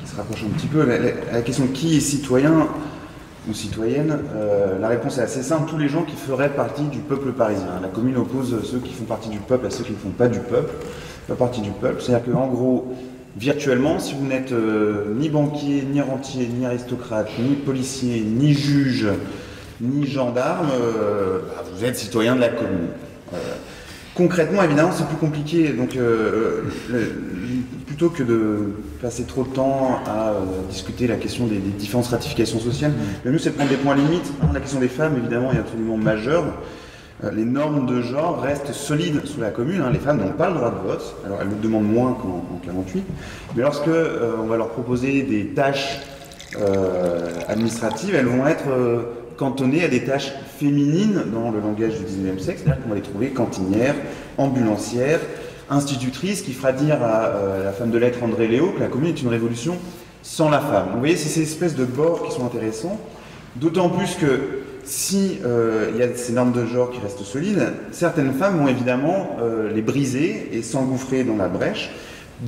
D: qui se rapprochent un petit peu. La question de qui est citoyen ou citoyenne, la réponse est assez simple. Tous les gens qui feraient partie du peuple parisien. La commune oppose ceux qui font partie du peuple à ceux qui ne font pas du peuple, pas partie du peuple. C'est-à-dire qu'en gros, virtuellement, si vous n'êtes ni banquier, ni rentier, ni aristocrate, ni policier, ni juge, ni gendarme, vous êtes citoyen de la commune. Concrètement, évidemment, c'est plus compliqué. Donc, plutôt que de passer trop de temps à discuter la question des différentes stratifications sociales, le mieux c'est de prendre des points limites. La question des femmes, évidemment, est absolument majeure. Les normes de genre restent solides sous la commune. Les femmes n'ont pas le droit de vote. Alors, elles le demandent moins qu'en 48. Mais lorsque on va leur proposer des tâches administratives, elles vont être cantonnées à des tâches féminines dans le langage du 19e siècle, c'est-à-dire qu'on va les trouver cantinières, ambulancières, institutrices, qui fera dire à la femme de lettres André Léo que la commune est une révolution sans la femme. Vous voyez, c'est ces espèces de bords qui sont intéressants, d'autant plus que si il y a ces normes de genre qui restent solides, certaines femmes vont évidemment les briser et s'engouffrer dans la brèche.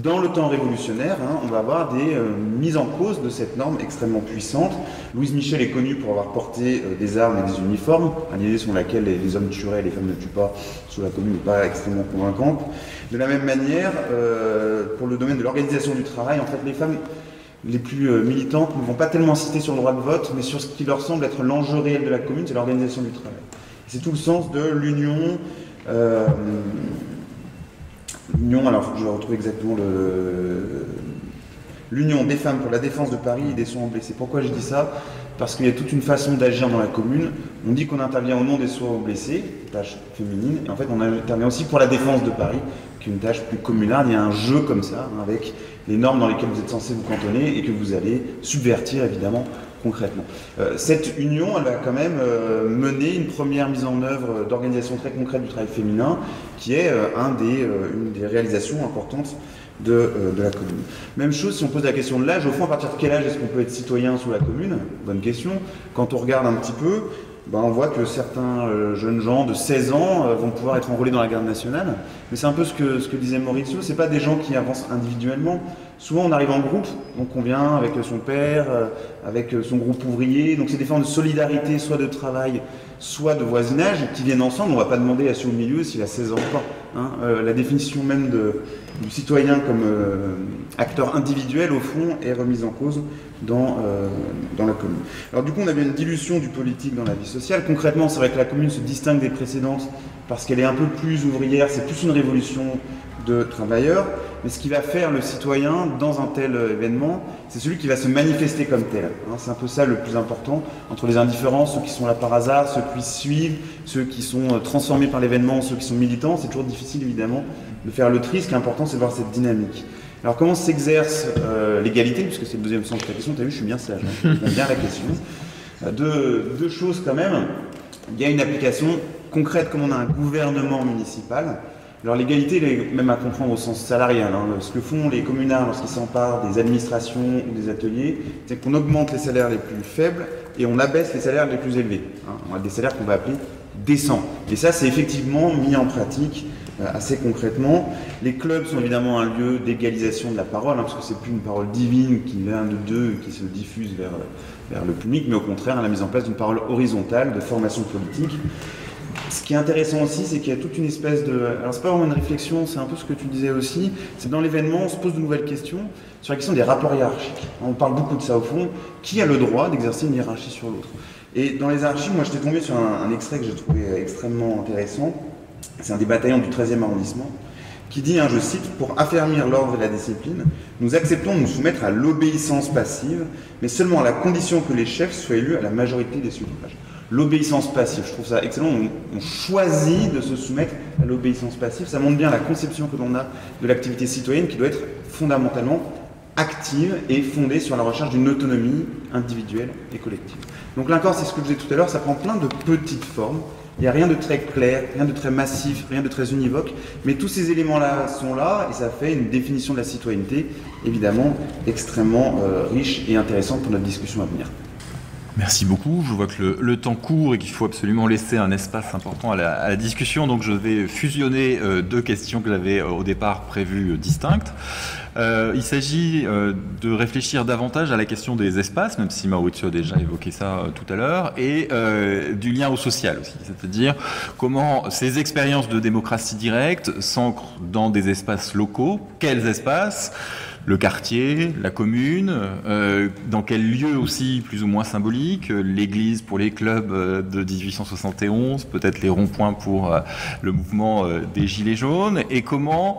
D: Dans le temps révolutionnaire, on va avoir des mises en cause de cette norme extrêmement puissante. Louise Michel est connue pour avoir porté des armes et des uniformes, une idée sur laquelle les hommes tueraient et les femmes ne tuent pas sous la commune n'est pas extrêmement convaincante. De la même manière, pour le domaine de l'organisation du travail, en fait, les femmes les plus militantes ne vont pas tellement insister sur le droit de vote, mais sur ce qui leur semble être l'enjeu réel de la commune, c'est l'organisation du travail. C'est tout le sens de l'union. Alors je vais retrouver exactement l'Union des femmes pour la défense de Paris et des soins blessés. Pourquoi je dis ça? Parce qu'il y a toute une façon d'agir dans la commune. On dit qu'on intervient au nom des soins blessés, tâche féminine, et en fait on intervient aussi pour la défense de Paris, qui est une tâche plus communale. Il y a un jeu comme ça, avec les normes dans lesquelles vous êtes censé vous cantonner et que vous allez subvertir évidemment concrètement. Cette union, elle va quand même mener une première mise en œuvre d'organisation très concrète du travail féminin, qui est une des réalisations importantes de la commune. Même chose si on pose la question de l'âge. Au fond, à partir de quel âge est-ce qu'on peut être citoyen sous la commune? Bonne question. Quand on regarde un petit peu, on voit que certains jeunes gens de 16 ans vont pouvoir être enrôlés dans la garde nationale. Mais c'est un peu ce que disait Maurizio, c'est pas des gens qui avancent individuellement. Souvent on arrive en groupe, donc on vient avec son père, avec son groupe ouvrier, donc c'est des formes de solidarité, soit de travail, soit de voisinage, qui viennent ensemble. On ne va pas demander à celui au milieu s'il a 16 ans ou pas. hein, la définition même du citoyen comme acteur individuel, au fond, est remise en cause dans la commune. Alors du coup, on a bien une dilution du politique dans la vie sociale. Concrètement, c'est vrai que la commune se distingue des précédentes parce qu'elle est un peu plus ouvrière, c'est plus une révolution de travailleurs, mais ce qui va faire le citoyen dans un tel événement, c'est celui qui va se manifester comme tel. Hein, c'est un peu ça le plus important, entre les indifférents, ceux qui sont là par hasard, ceux qui suivent, ceux qui sont transformés par l'événement, ceux qui sont militants. C'est toujours difficile évidemment de faire le tri, ce qui est important c'est de voir cette dynamique. Alors comment s'exerce l'égalité, puisque c'est le deuxième sens de ta question, tu as vu je suis bien sage, hein, j'aime bien la question. Deux choses quand même, il y a une application concrète comme on a un gouvernement municipal. Alors l'égalité, elle est même à comprendre au sens salarial. Hein. Ce que font les communards lorsqu'ils s'emparent des administrations ou des ateliers, c'est qu'on augmente les salaires les plus faibles et on abaisse les salaires les plus élevés. Hein. On a des salaires qu'on va appeler décents. Et ça, c'est effectivement mis en pratique assez concrètement. Les clubs sont évidemment un lieu d'égalisation de la parole, hein, parce que c'est plus une parole divine qui vient de Dieu et qui se diffuse vers le public, mais au contraire, la mise en place d'une parole horizontale de formation politique. Ce qui est intéressant aussi, c'est qu'il y a toute une espèce de... Alors c'est pas vraiment une réflexion, c'est un peu ce que tu disais aussi, c'est dans l'événement, on se pose de nouvelles questions sur la question des rapports hiérarchiques. On parle beaucoup de ça au fond. Qui a le droit d'exercer une hiérarchie sur l'autre? Et dans les hiérarchies, moi j'étais tombé sur un extrait que j'ai trouvé extrêmement intéressant. C'est un des bataillons du 13e arrondissement qui dit, hein, je cite, « Pour affermir l'ordre et la discipline, nous acceptons de nous soumettre à l'obéissance passive, mais seulement à la condition que les chefs soient élus à la majorité des suffrages. » L'obéissance passive, je trouve ça excellent, on choisit de se soumettre à l'obéissance passive, ça montre bien la conception que l'on a de l'activité citoyenne qui doit être fondamentalement active et fondée sur la recherche d'une autonomie individuelle et collective. Donc là encore, c'est ce que je disais tout à l'heure, ça prend plein de petites formes, il n'y a rien de très clair, rien de très massif, rien de très univoque, mais tous ces éléments-là sont là et ça fait une définition de la citoyenneté, évidemment, extrêmement riche et intéressante pour notre discussion à venir.
B: Merci beaucoup. Je vois que le temps court et qu'il faut absolument laisser un espace important à la discussion. Donc je vais fusionner deux questions que j'avais au départ prévues distinctes. Il s'agit de réfléchir davantage à la question des espaces, même si Maurizio a déjà évoqué ça tout à l'heure, et du lien au social aussi. C'est-à-dire comment ces expériences de démocratie directe s'ancrent dans des espaces locaux. Quels espaces ? Le quartier, la commune, dans quel lieu aussi plus ou moins symbolique, l'église pour les clubs de 1871, peut-être les ronds-points pour le mouvement des Gilets jaunes, et comment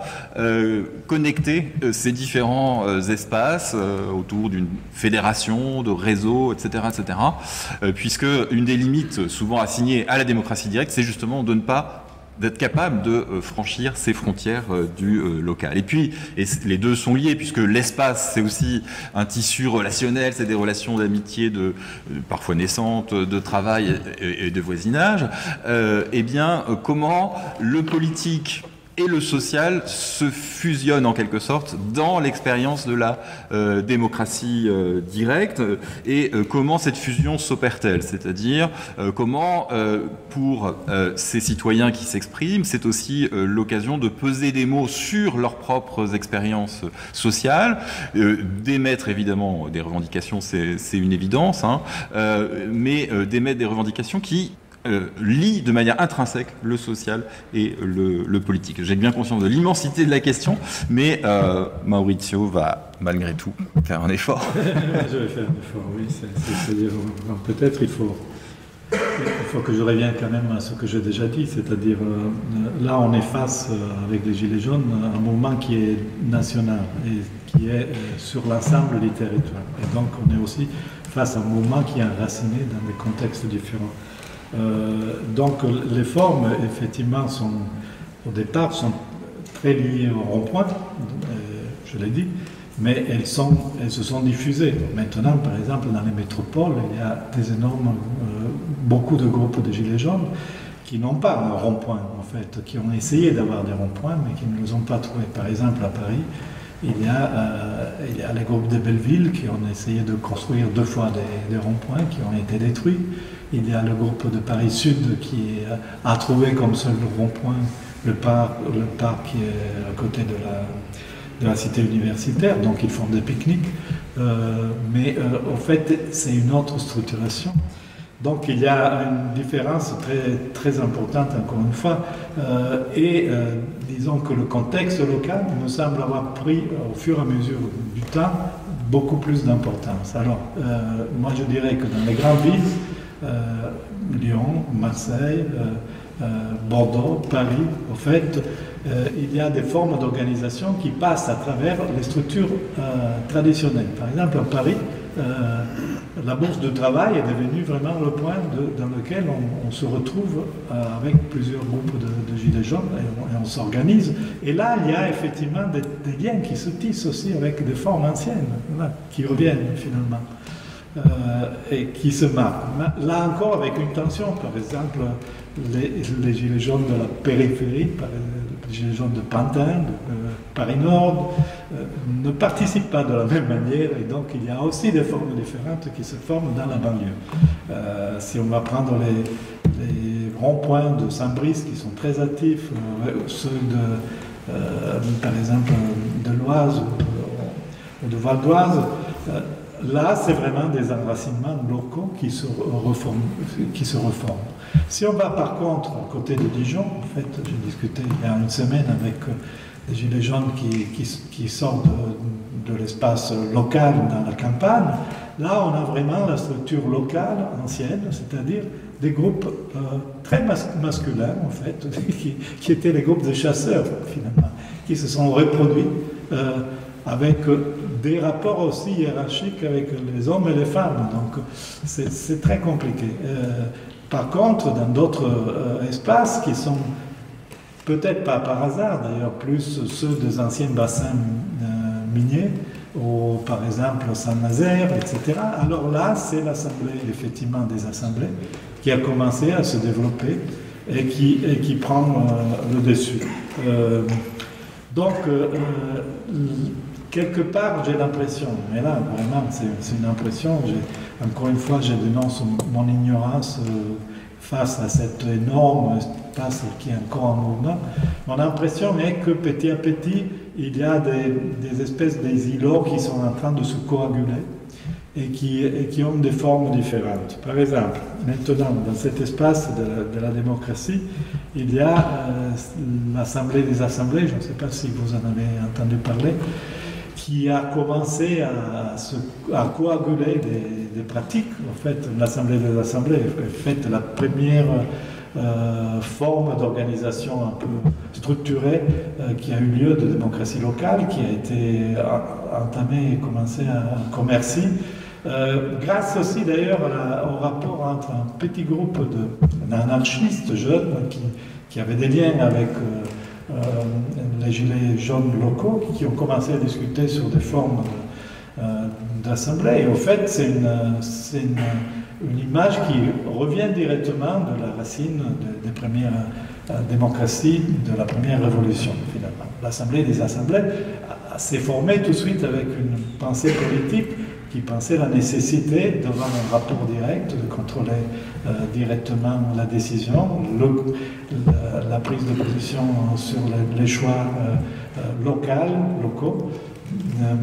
B: connecter ces différents espaces autour d'une fédération, de réseaux, etc., etc., puisque une des limites souvent assignées à la démocratie directe, c'est justement de ne pas d'être capable de franchir ces frontières du local. Et puis, les deux sont liés, puisque l'espace, c'est aussi un tissu relationnel, c'est des relations d'amitié parfois naissantes, de travail et de voisinage. Eh bien, comment le politique et le social se fusionnent en quelque sorte dans l'expérience de la démocratie directe, et comment cette fusion s'opère-t-elle? C'est-à-dire comment pour ces citoyens qui s'expriment, c'est aussi l'occasion de peser des mots sur leurs propres expériences sociales, d'émettre évidemment des revendications, c'est une évidence, hein, mais d'émettre des revendications qui lie de manière intrinsèque le social et le politique. J'ai bien conscience de l'immensité de la question, mais Maurizio va malgré tout faire un effort.
C: Je vais faire un effort, oui. C'est-à-dire, peut-être il faut que je revienne quand même à ce que j'ai déjà dit, c'est-à-dire là on est face avec les Gilets jaunes à un mouvement qui est national et qui est sur l'ensemble des territoires. Et donc on est aussi face à un mouvement qui est enraciné dans des contextes différents. Donc les formes effectivement au départ sont très liées au rond-point, je l'ai dit, mais elles se sont diffusées. Maintenant, par exemple, dans les métropoles, il y a beaucoup de groupes de gilets jaunes qui n'ont pas un rond-point, en fait, qui ont essayé d'avoir des ronds-points, mais qui ne les ont pas trouvés. Par exemple, à Paris, il y a les groupes de Belleville qui ont essayé de construire 2 fois des ronds-points qui ont été détruits. Il y a le groupe de Paris Sud qui a trouvé comme seul rond-point le parc qui est à côté de la cité universitaire, donc ils font des pique-niques. Mais en fait, c'est une autre structuration. Donc il y a une différence très importante, encore une fois, disons que le contexte local me semble avoir pris, au fur et à mesure du temps, beaucoup plus d'importance. Alors, moi je dirais que dans les grandes villes, Lyon, Marseille, Bordeaux, Paris, au fait, il y a des formes d'organisation qui passent à travers les structures traditionnelles. Par exemple, à Paris, la bourse de travail est devenue vraiment le point dans lequel on se retrouve avec plusieurs groupes de gilets jaunes et on s'organise. Et là, il y a effectivement des liens qui se tissent aussi avec des formes anciennes, voilà, qui reviennent finalement. Et qui se marquent. Là encore, avec une tension, par exemple, les gilets jaunes de la périphérie, les gilets jaunes de Pantin, de Paris-Nord, ne participent pas de la même manière, et donc il y a aussi des formes différentes qui se forment dans la banlieue. Si on va prendre les ronds-points de Saint-Brice, qui sont très actifs, ceux par exemple, de l'Oise ou de Val d'Oise, là, c'est vraiment des enracinements locaux qui se reforment. Si on va par contre à côté de Dijon, en fait, j'ai discuté il y a une semaine avec des gilets jaunes qui sortent de l'espace local dans la campagne, là, on a vraiment la structure locale ancienne, c'est-à-dire des groupes très masculins, en fait, qui étaient les groupes de chasseurs, finalement, qui se sont reproduits avec des rapports aussi hiérarchiques avec les hommes et les femmes. Donc, c'est très compliqué. Par contre, dans d'autres espaces qui sont peut-être pas par hasard, d'ailleurs, plus ceux des anciens bassins miniers, ou par exemple Saint-Nazaire, etc. Alors là, c'est l'assemblée, effectivement, des assemblées, qui a commencé à se développer et qui prend le dessus. Donc, quelque part, j'ai l'impression, mais là, vraiment, c'est une impression, encore une fois, je dénonce mon ignorance face à cet énorme espace qui est encore en mouvement. Mon impression est que petit à petit, il y a des espèces d'îlots qui sont en train de se coaguler et qui ont des formes différentes. Par exemple, maintenant, dans cet espace de la démocratie, il y a l'Assemblée des assemblées, je ne sais pas si vous en avez entendu parler, qui a commencé à coaguler des pratiques. En fait, l'Assemblée des assemblées est faite la première forme d'organisation un peu structurée qui a eu lieu de démocratie locale, qui a été entamée et commencé à Commercy. Grâce aussi d'ailleurs au rapport entre un petit groupe d'anarchistes jeunes qui avaient des liens avec les gilets jaunes locaux qui ont commencé à discuter sur des formes d'assemblée. Et au fait, c'est une image qui revient directement de la racine des premières démocraties, de la première révolution, finalement. L'Assemblée des assemblées s'est formée tout de suite avec une pensée politique qui pensait la nécessité d'avoir un rapport direct, de contrôler directement la décision, la prise de position sur les choix locaux,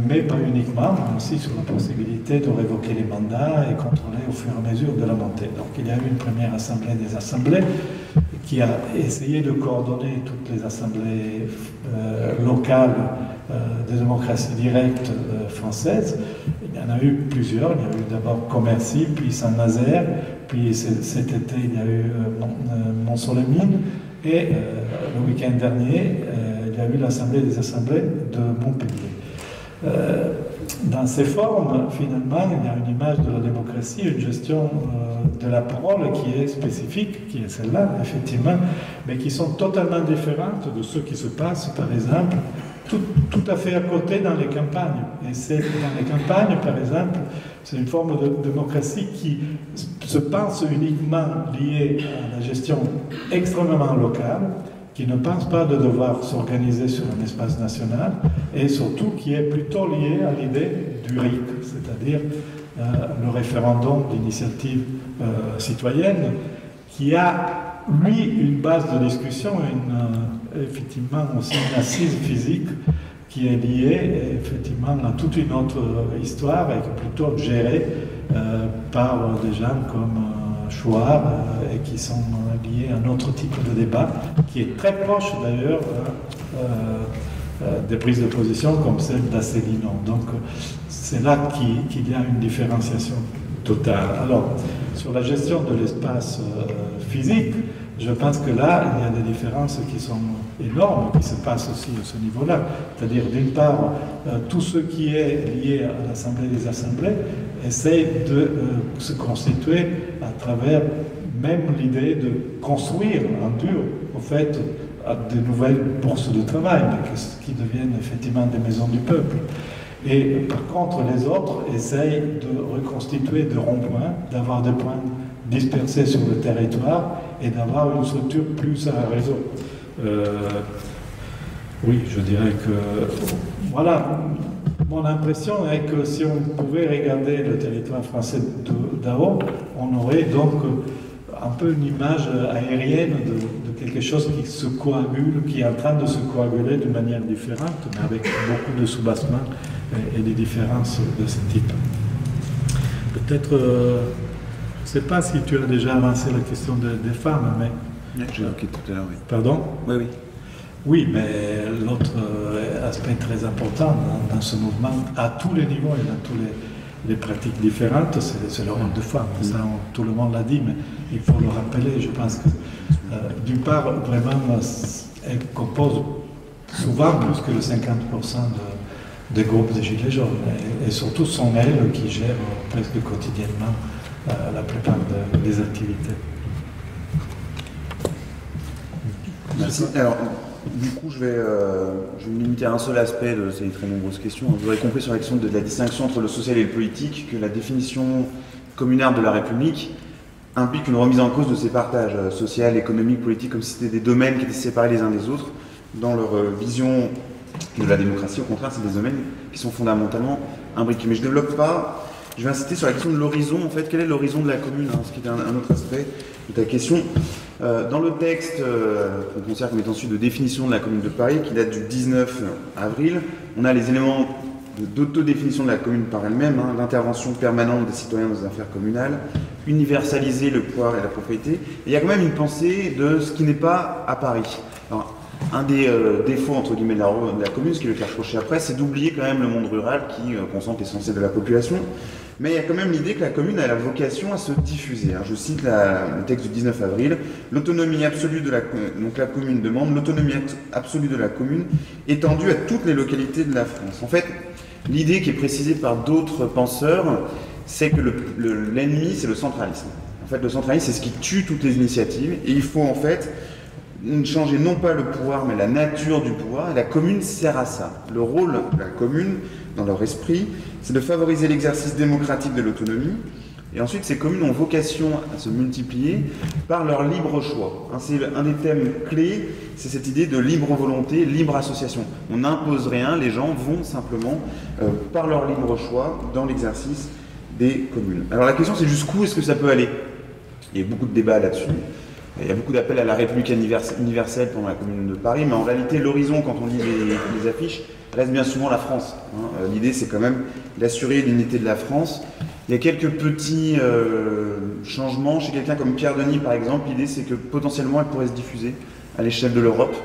C: mais pas uniquement, mais aussi sur la possibilité de révoquer les mandats et contrôler au fur et à mesure de la montée. Donc il y a eu une première assemblée des assemblées qui a essayé de coordonner toutes les assemblées locales de démocratie directe française. Il y en a eu plusieurs. Il y a eu d'abord Commercy, puis Saint-Nazaire, puis cet été il y a eu Mont-sur-le-Mine, et le week-end dernier il y a eu l'Assemblée des assemblées de Montpellier. Dans ces formes, finalement, il y a une image de la démocratie, une gestion de la parole qui est spécifique, qui est celle-là, effectivement, mais qui sont totalement différentes de ce qui se passe, par exemple, tout à fait à côté dans les campagnes. Et c'est dans les campagnes, par exemple, c'est une forme de démocratie qui se pense uniquement liée à la gestion extrêmement locale, qui ne pense pas de devoir s'organiser sur un espace national, et surtout qui est plutôt lié à l'idée du RIC, c'est-à-dire le référendum d'initiative citoyenne, qui a, lui, une base de discussion, effectivement aussi une assise physique qui est liée effectivement à toute une autre histoire et qui est plutôt gérée par des gens comme choix et qui sont liés à un autre type de débat, qui est très proche d'ailleurs des prises de position comme celle d'Asselineau. Donc c'est là qu'il y a une différenciation totale. Alors, sur la gestion de l'espace physique, je pense que là, il y a des différences qui sont énormes, qui se passent aussi à ce niveau-là. C'est-à-dire, d'une part, tout ce qui est lié à l'Assemblée des Assemblées essaie de se constituer à travers même l'idée de construire en dur, au fait, de nouvelles bourses de travail, mais qui deviennent effectivement des maisons du peuple. Et par contre, les autres essayent de reconstituer des ronds-points, d'avoir des points dispersés sur le territoire et d'avoir une structure plus à réseau. Oui, je dirais que... Voilà, mon impression est que si on pouvait regarder le territoire français d'en-haut, on aurait donc un peu une image aérienne de quelque chose qui se coagule, qui est en train de se coaguler de manière différente, mais avec beaucoup de soubassements et des différences de ce type. Peut-être, je ne sais pas si tu as déjà avancé la question des femmes, mais...
D: J'ai évoqué tout à l'heure, oui.
C: Pardon ?
D: Oui, oui.
C: Oui, mais l'autre aspect très important dans ce mouvement, à tous les niveaux et dans toutes les pratiques différentes, c'est le rôle de femme. Ça, tout le monde l'a dit, mais il faut le rappeler. Je pense que, d'une part, vraiment, elle compose souvent plus que le 50% des groupes des Gilets jaunes. Et surtout, sont elles qui gèrent presque quotidiennement la plupart des activités.
D: Merci. Alors, du coup, je vais me limiter à un seul aspect de ces très nombreuses questions. Vous aurez compris sur la question de la distinction entre le social et le politique que la définition communaire de la République implique une remise en cause de ces partages social, économique, politique, comme si c'était des domaines qui étaient séparés les uns des autres. Dans leur vision de la démocratie, au contraire, c'est des domaines qui sont fondamentalement imbriqués. Mais je ne développe pas. Je vais insister sur la question de l'horizon. En fait, quel est l'horizon de la commune, ce qui est un autre aspect de ta question. Dans le texte qu'on considère comme étant celui de définition de la commune de Paris, qui date du 19 avril, on a les éléments d'autodéfinition de la commune par elle-même, l'intervention permanente des citoyens dans les affaires communales, universaliser le pouvoir et la propriété. Et il y a quand même une pensée de ce qui n'est pas à Paris. Alors, un des défauts, entre guillemets, de la commune, ce qui le fait reprocher après, c'est d'oublier quand même le monde rural qui concentre l'essentiel de la population. Mais il y a quand même l'idée que la commune a la vocation à se diffuser. Je cite le texte du 19 avril. L'autonomie absolue de donc la commune demande l'autonomie absolue de la commune étendue à toutes les localités de la France. En fait, l'idée qui est précisée par d'autres penseurs, c'est que l'ennemi, c'est le centralisme. En fait, le centralisme, c'est ce qui tue toutes les initiatives. Et il faut en fait changer non pas le pouvoir, mais la nature du pouvoir. Et la commune sert à ça. Le rôle de la commune, dans leur esprit, c'est de favoriser l'exercice démocratique de l'autonomie. Et ensuite, ces communes ont vocation à se multiplier par leur libre choix. C'est un des thèmes clés, c'est cette idée de libre volonté, libre association. On n'impose rien, les gens vont simplement, par leur libre choix, dans l'exercice des communes. Alors la question, c'est jusqu'où est-ce que ça peut aller ? Il y a beaucoup de débats là-dessus. Il y a beaucoup d'appels à la République universelle pendant la Commune de Paris, mais en réalité, l'horizon, quand on lit les affiches, reste bien souvent la France. L'idée, c'est quand même d'assurer l'unité de la France. Il y a quelques petits changements. Chez quelqu'un comme Pierre Denis, par exemple, l'idée, c'est que potentiellement, elle pourrait se diffuser à l'échelle de l'Europe.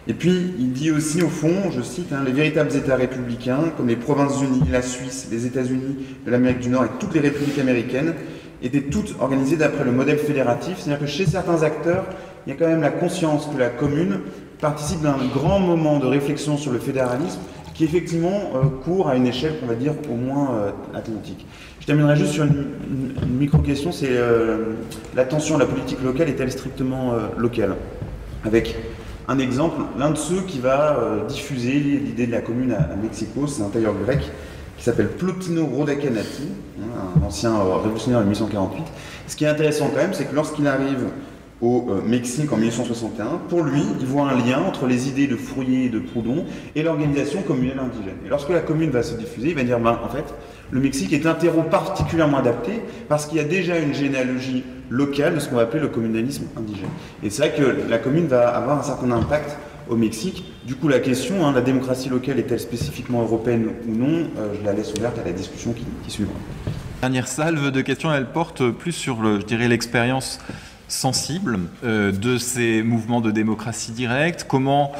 D: Et puis, il dit aussi, au fond, je cite, les véritables États républicains, comme les Provinces-Unies, la Suisse, les États-Unis de l'Amérique du Nord et toutes les républiques américaines, étaient toutes organisées d'après le modèle fédératif. C'est-à-dire que chez certains acteurs, il y a quand même la conscience que la commune participe d'un grand moment de réflexion sur le fédéralisme qui effectivement court à une échelle qu'on va dire au moins atlantique. Je terminerai juste sur une micro-question, c'est l'attention à la politique locale est-elle strictement locale ? Avec un exemple, l'un de ceux qui va diffuser l'idée de la commune à Mexico, c'est un tailleur grec qui s'appelle Plotino Rodacanati, un ancien révolutionnaire de 1848. Ce qui est intéressant quand même, c'est que lorsqu'il arrive au Mexique en 1861, pour lui, il voit un lien entre les idées de Fourier et de Proudhon et l'organisation communale indigène. Et lorsque la commune va se diffuser, il va dire, en fait, le Mexique est un terreau particulièrement adapté parce qu'il y a déjà une généalogie locale de ce qu'on va appeler le communalisme indigène. Et c'est vrai que la commune va avoir un certain impact au Mexique. Du coup, la question, la démocratie locale est-elle spécifiquement européenne ou non, je la laisse ouverte à la discussion qui suivra.
B: Dernière salve de questions, elle porte plus sur, je dirais, l'expérience sensible de ces mouvements de démocratie directe. Comment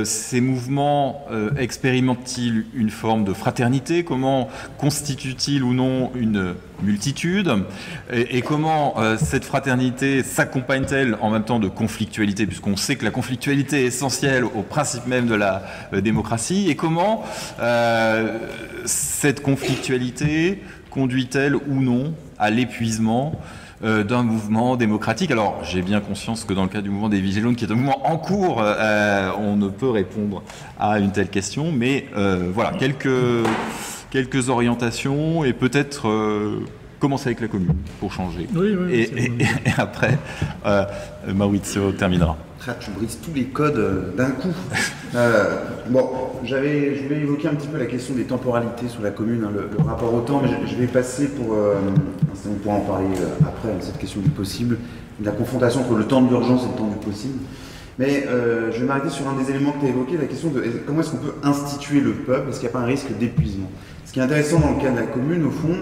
B: ces mouvements expérimentent-ils une forme de fraternité? Comment constituent-ils ou non une multitude? Et comment cette fraternité s'accompagne-t-elle en même temps de conflictualité, puisqu'on sait que la conflictualité est essentielle au principe même de la démocratie? Et comment cette conflictualité conduit-elle ou non à l'épuisement d'un mouvement démocratique? Alors, j'ai bien conscience que dans le cas du mouvement des Gilets jaunes, qui est un mouvement en cours, on ne peut répondre à une telle question, mais voilà, quelques orientations et peut-être commencer avec la commune pour changer.
E: Oui,
B: et après, Maurizio terminera.
D: Tu brises tous les codes d'un coup. Je voulais évoquer un petit peu la question des temporalités sous la commune, hein, le rapport au temps, mais je vais passer on pourra en parler après, cette question du possible, de la confrontation entre le temps de l'urgence et le temps du possible. Mais je vais m'arrêter sur un des éléments que tu as évoqué, la question de comment est-ce qu'on peut instituer le peuple, est-ce qu'il n'y a pas un risque d'épuisement? Ce qui est intéressant dans le cas de la commune, au fond,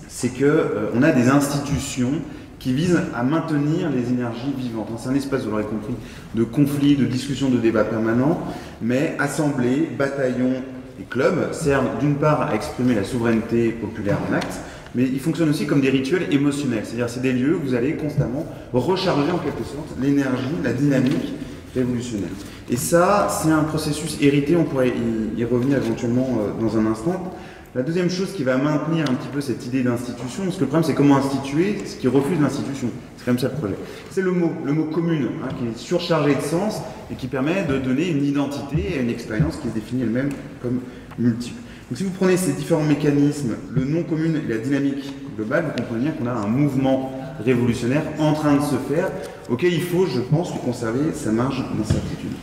D: c'est qu'on a des institutions qui vise à maintenir les énergies vivantes. C'est un espace, vous l'aurez compris, de conflits, de discussions, de débats permanents, mais assemblées, bataillons et clubs servent d'une part à exprimer la souveraineté populaire en acte, mais ils fonctionnent aussi comme des rituels émotionnels. C'est-à-dire c'est des lieux où vous allez constamment recharger en quelque sorte l'énergie, la dynamique révolutionnaire. Et ça, c'est un processus hérité, on pourrait y revenir éventuellement dans un instant. La deuxième chose qui va maintenir un petit peu cette idée d'institution, parce que le problème c'est comment instituer ce qui refuse l'institution. C'est comme ça le projet. C'est le mot commune, hein, qui est surchargé de sens et qui permet de donner une identité et une expérience qui se définit elle-même comme multiple. Donc si vous prenez ces différents mécanismes, le nom commune et la dynamique globale, vous comprenez bien qu'on a un mouvement révolutionnaire en train de se faire, auquel il faut, je pense, lui conserver sa marge d'incertitude.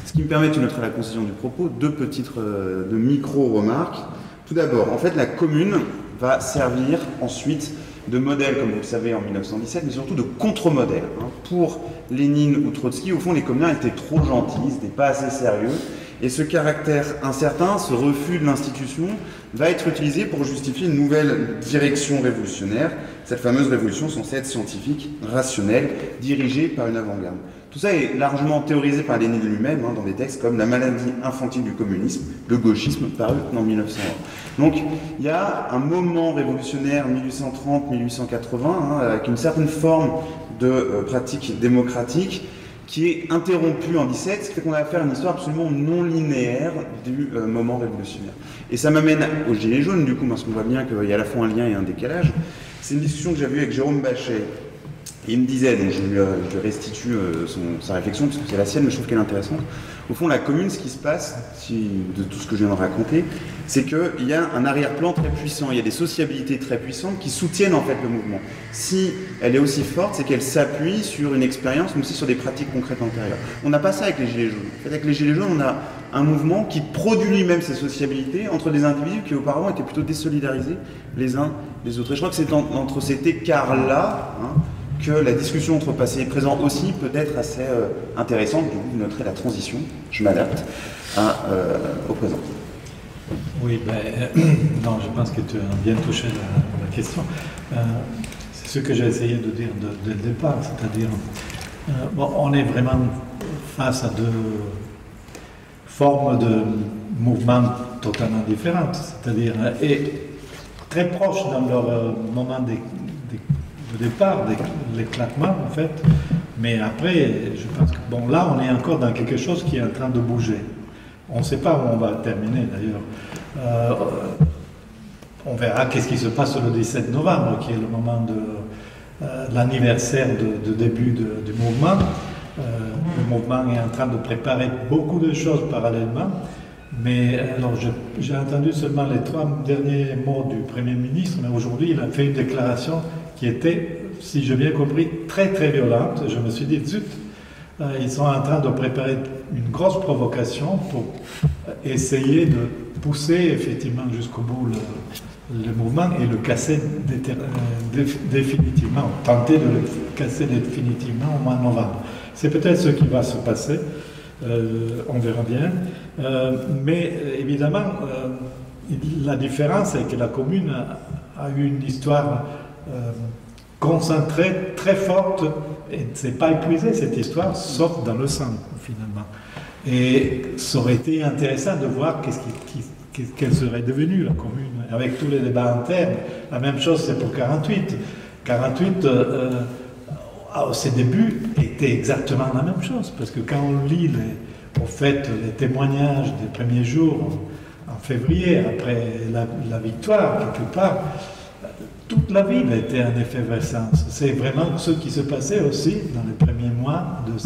D: Ce qui me permet de mettre à la concision du propos deux petites, de micro-remarques. Tout d'abord, en fait, la commune va servir ensuite de modèle, comme vous le savez, en 1917, mais surtout de contre-modèle. Hein. Pour Lénine ou Trotsky, au fond, les communs étaient trop gentils, ils n'étaient pas assez sérieux, et ce caractère incertain, ce refus de l'institution, va être utilisé pour justifier une nouvelle direction révolutionnaire, cette fameuse révolution censée être scientifique, rationnelle, dirigée par une avant-garde. Tout ça est largement théorisé par Lénine lui-même, hein, dans des textes comme La maladie infantile du communisme, le gauchisme, paru en 1901. Donc il y a un moment révolutionnaire 1830-1880, hein, avec une certaine forme de pratique démocratique qui est interrompue en 17, ce qui fait qu'on a affaire à une histoire absolument non linéaire du moment révolutionnaire. Et ça m'amène aux Gilets jaunes, du coup, parce qu'on voit bien qu'il y a à la fois un lien et un décalage. C'est une discussion que j'avais eue avec Jérôme Bachet. Et il me disait, donc je lui restitue sa réflexion, puisque c'est la sienne, mais je trouve qu'elle est intéressante. Au fond, la commune, ce qui se passe, de tout ce que je viens de raconter, c'est qu'il y a un arrière-plan très puissant, il y a des sociabilités très puissantes qui soutiennent en fait le mouvement. Si elle est aussi forte, c'est qu'elle s'appuie sur une expérience, mais aussi sur des pratiques concrètes antérieures. On n'a pas ça avec les Gilets jaunes. En fait, avec les Gilets jaunes, on a un mouvement qui produit lui-même ces sociabilités entre des individus qui auparavant étaient plutôt désolidarisés les uns des autres. Et je crois que c'est entre cet écart-là, hein, que la discussion entre passé et présent aussi peut être assez intéressante. Du coup, vous noterez la transition, je m'adapte au présent.
E: Oui, non, je pense que tu as bien touché la question. C'est ce que j'ai essayé de dire dès le départ, c'est-à-dire, on est vraiment face à deux formes de mouvements totalement différentes, c'est-à-dire, et très proches dans leur moment de départ, l'éclatement en fait, mais après, je pense que là on est encore dans quelque chose qui est en train de bouger. On ne sait pas où on va terminer d'ailleurs. On verra qu'est-ce qui se passe le 17 novembre, qui est le moment de l'anniversaire de début du mouvement. Le mouvement est en train de préparer beaucoup de choses parallèlement. Mais alors, j'ai entendu seulement les 3 derniers mots du Premier ministre, mais aujourd'hui, il a fait une déclaration qui était, si j'ai bien compris, très très violente. Je me suis dit, zut, ils sont en train de préparer une grosse provocation pour essayer de pousser effectivement jusqu'au bout le mouvement et le casser définitivement, tenter de le casser définitivement au mois de novembre. C'est peut-être ce qui va se passer. On verra bien. Mais évidemment, la différence est que la commune a eu une histoire concentrée, très forte, et ne s'est pas épuisée cette histoire, sauf dans le sang, finalement. Et ça aurait été intéressant de voir quelle serait devenue la commune, avec tous les débats internes. La même chose, c'est pour 48. 48, à ses débuts, était exactement la même chose, parce que quand on lit les témoignages des premiers jours, en février, après la victoire, quelque part, toute la ville était en effervescence. C'est vraiment ce qui se passait aussi dans les premiers mois de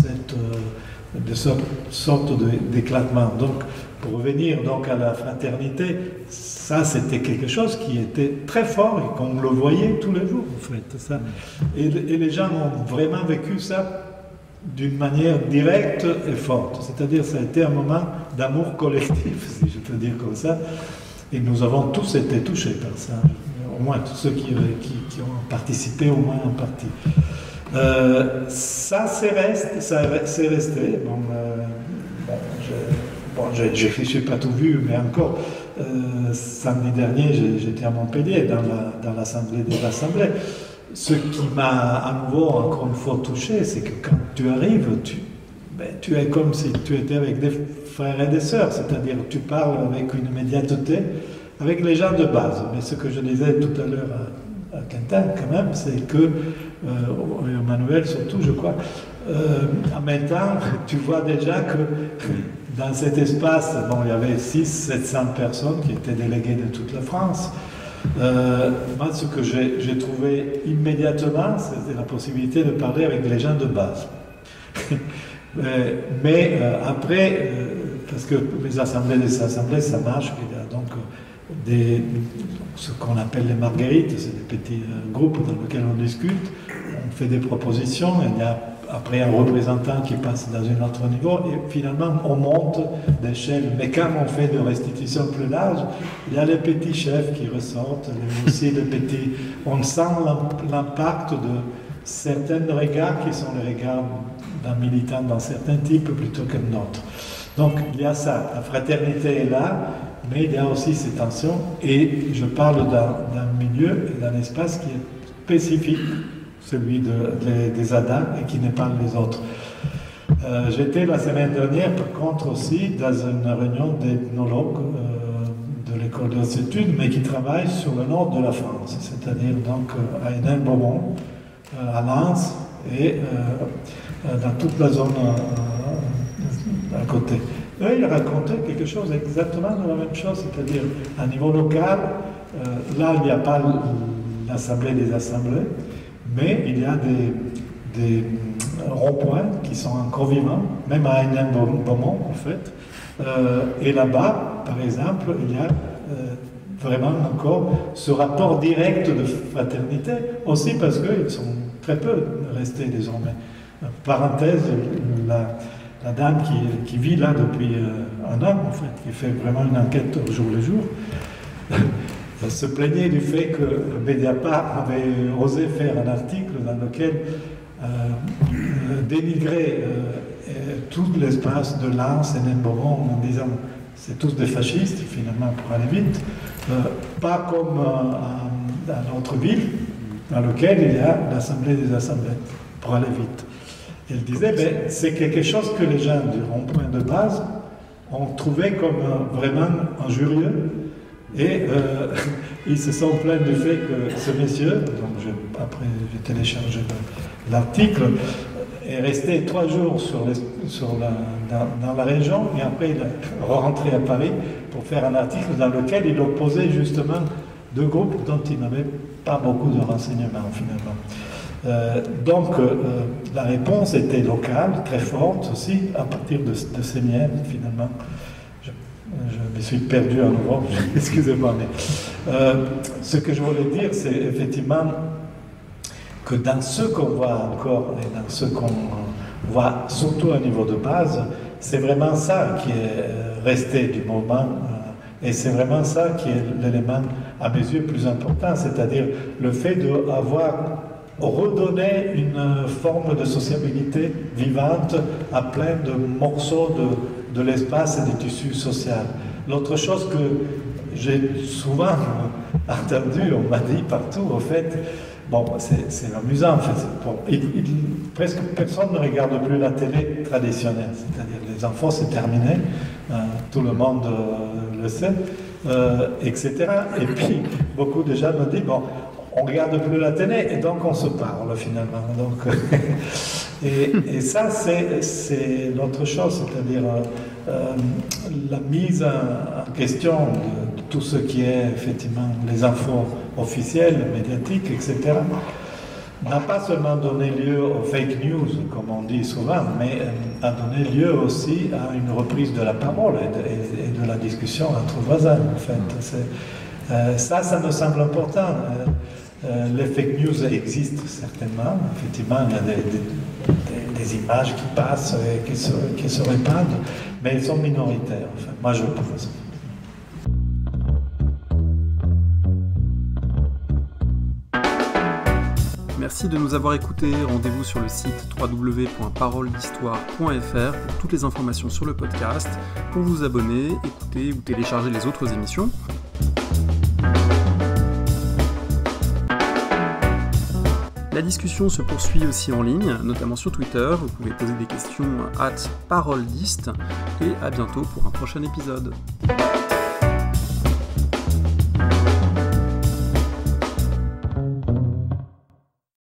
E: cette sorte d'éclatement. Donc, pour revenir donc à la fraternité, ça c'était quelque chose qui était très fort et qu'on le voyait tous les jours en fait. Ça. Et les gens ont vraiment vécu ça d'une manière directe et forte. C'est-à-dire ça a été un moment d'amour collectif, si je peux dire comme ça. Et nous avons tous été touchés par ça. Au moins tous ceux qui ont participé au moins en partie. Ça c'est resté. Je n'ai pas tout vu, mais encore, samedi dernier, j'étais à Montpellier, dans l'Assemblée des Assemblées. Ce qui m'a à nouveau, encore une fois, touché, c'est que quand tu arrives, tu es comme si tu étais avec des frères et des sœurs, c'est-à-dire tu parles avec une immédiateté, avec les gens de base. Mais ce que je disais tout à l'heure à Quentin, quand même, c'est que, Emmanuel surtout, je crois, en même temps, tu vois déjà que dans cet espace, il y avait 600-700 personnes qui étaient déléguées de toute la France. Moi, ce que j'ai trouvé immédiatement, c'était la possibilité de parler avec les gens de base. Mais après, parce que les assemblées, ça marche, il y a donc ce qu'on appelle les marguerites, c'est des petits groupes dans lesquels on discute, on fait des propositions, il y a après un représentant qui passe dans un autre niveau, et finalement on monte d'échelle. Mais quand on fait de restitution plus large, il y a les petits chefs qui ressortent, aussi les petits. On sent l'impact de certains regards qui sont les regards d'un militant d'un certain type plutôt que d'autres. Donc il y a ça, la fraternité est là, mais il y a aussi ces tensions, et je parle d'un milieu et d'un espace qui est spécifique, celui des ADA, et qui n'est pas les autres. J'étais la semaine dernière, par contre, aussi dans une réunion d'ethnologues de l'école des hautes études, mais qui travaillent sur le nord de la France, c'est-à-dire donc à Hénin-Beaumont, à Lens, et dans toute la zone à côté. Eux, ils racontaient quelque chose exactement de la même chose, c'est-à-dire à niveau local, là, il n'y a pas l'Assemblée des assemblées, mais il y a des ronds-points qui sont encore vivants, même à Hénin-Beaumont en fait. Et là-bas, par exemple, il y a vraiment encore ce rapport direct de fraternité, aussi parce qu'ils sont très peu restés désormais. Parenthèse, la dame qui vit là depuis un an, en fait, qui fait vraiment une enquête au jour le jour, se plaignait du fait que Mediapart avait osé faire un article dans lequel dénigrait tout l'espace de Lens et Hénin-Beaumont en disant c'est tous des fascistes, finalement, pour aller vite, pas comme dans notre ville, dans laquelle il y a l'Assemblée des assemblées, pour aller vite. Il disait, c'est quelque chose que les gens du rond-point de base ont trouvé comme vraiment injurieux, et ils se sont plaints du fait que ce monsieur, donc après j'ai téléchargé l'article, est resté 3 jours dans la région, et après il est rentré à Paris pour faire un article dans lequel il opposait justement 2 groupes dont il n'avait pas beaucoup de renseignements finalement. Donc la réponse était locale, très forte aussi, à partir de ces miennes finalement. Je me suis perdu à nouveau, excusez-moi, mais ce que je voulais dire, c'est effectivement que dans ce qu'on voit encore, et dans ce qu'on voit surtout à niveau de base, c'est vraiment ça qui est resté du moment, et c'est vraiment ça qui est l'élément à mes yeux plus important, c'est-à-dire le fait d'avoir redonné une forme de sociabilité vivante à plein de morceaux de l'espace et du tissu social. L'autre chose que j'ai souvent entendu, on m'a dit partout, en fait, bon, c'est amusant, en fait. Presque personne ne regarde plus la télé traditionnelle, c'est-à-dire les infos, c'est terminé, tout le monde le sait, etc. Et puis, beaucoup de gens me disent, bon, on ne regarde plus la télé et donc on se parle finalement. Donc, et ça, c'est l'autre chose, c'est-à-dire la mise en question de tout ce qui est effectivement les infos officielles, médiatiques, etc., n'a pas seulement donné lieu aux fake news, comme on dit souvent, mais a donné lieu aussi à une reprise de la parole et de la discussion entre voisins, en fait. Ça me semble important. Les fake news existent certainement. Effectivement, il y a des images qui passent et qui se répandent, mais elles sont minoritaires. Enfin, moi, je pense.
A: Merci de nous avoir écoutés. Rendez-vous sur le site www.paroledhistoire.fr pour toutes les informations sur le podcast, pour vous abonner, écouter ou télécharger les autres émissions. La discussion se poursuit aussi en ligne, notamment sur Twitter. Vous pouvez poser des questions @paroledist et à bientôt pour un prochain épisode.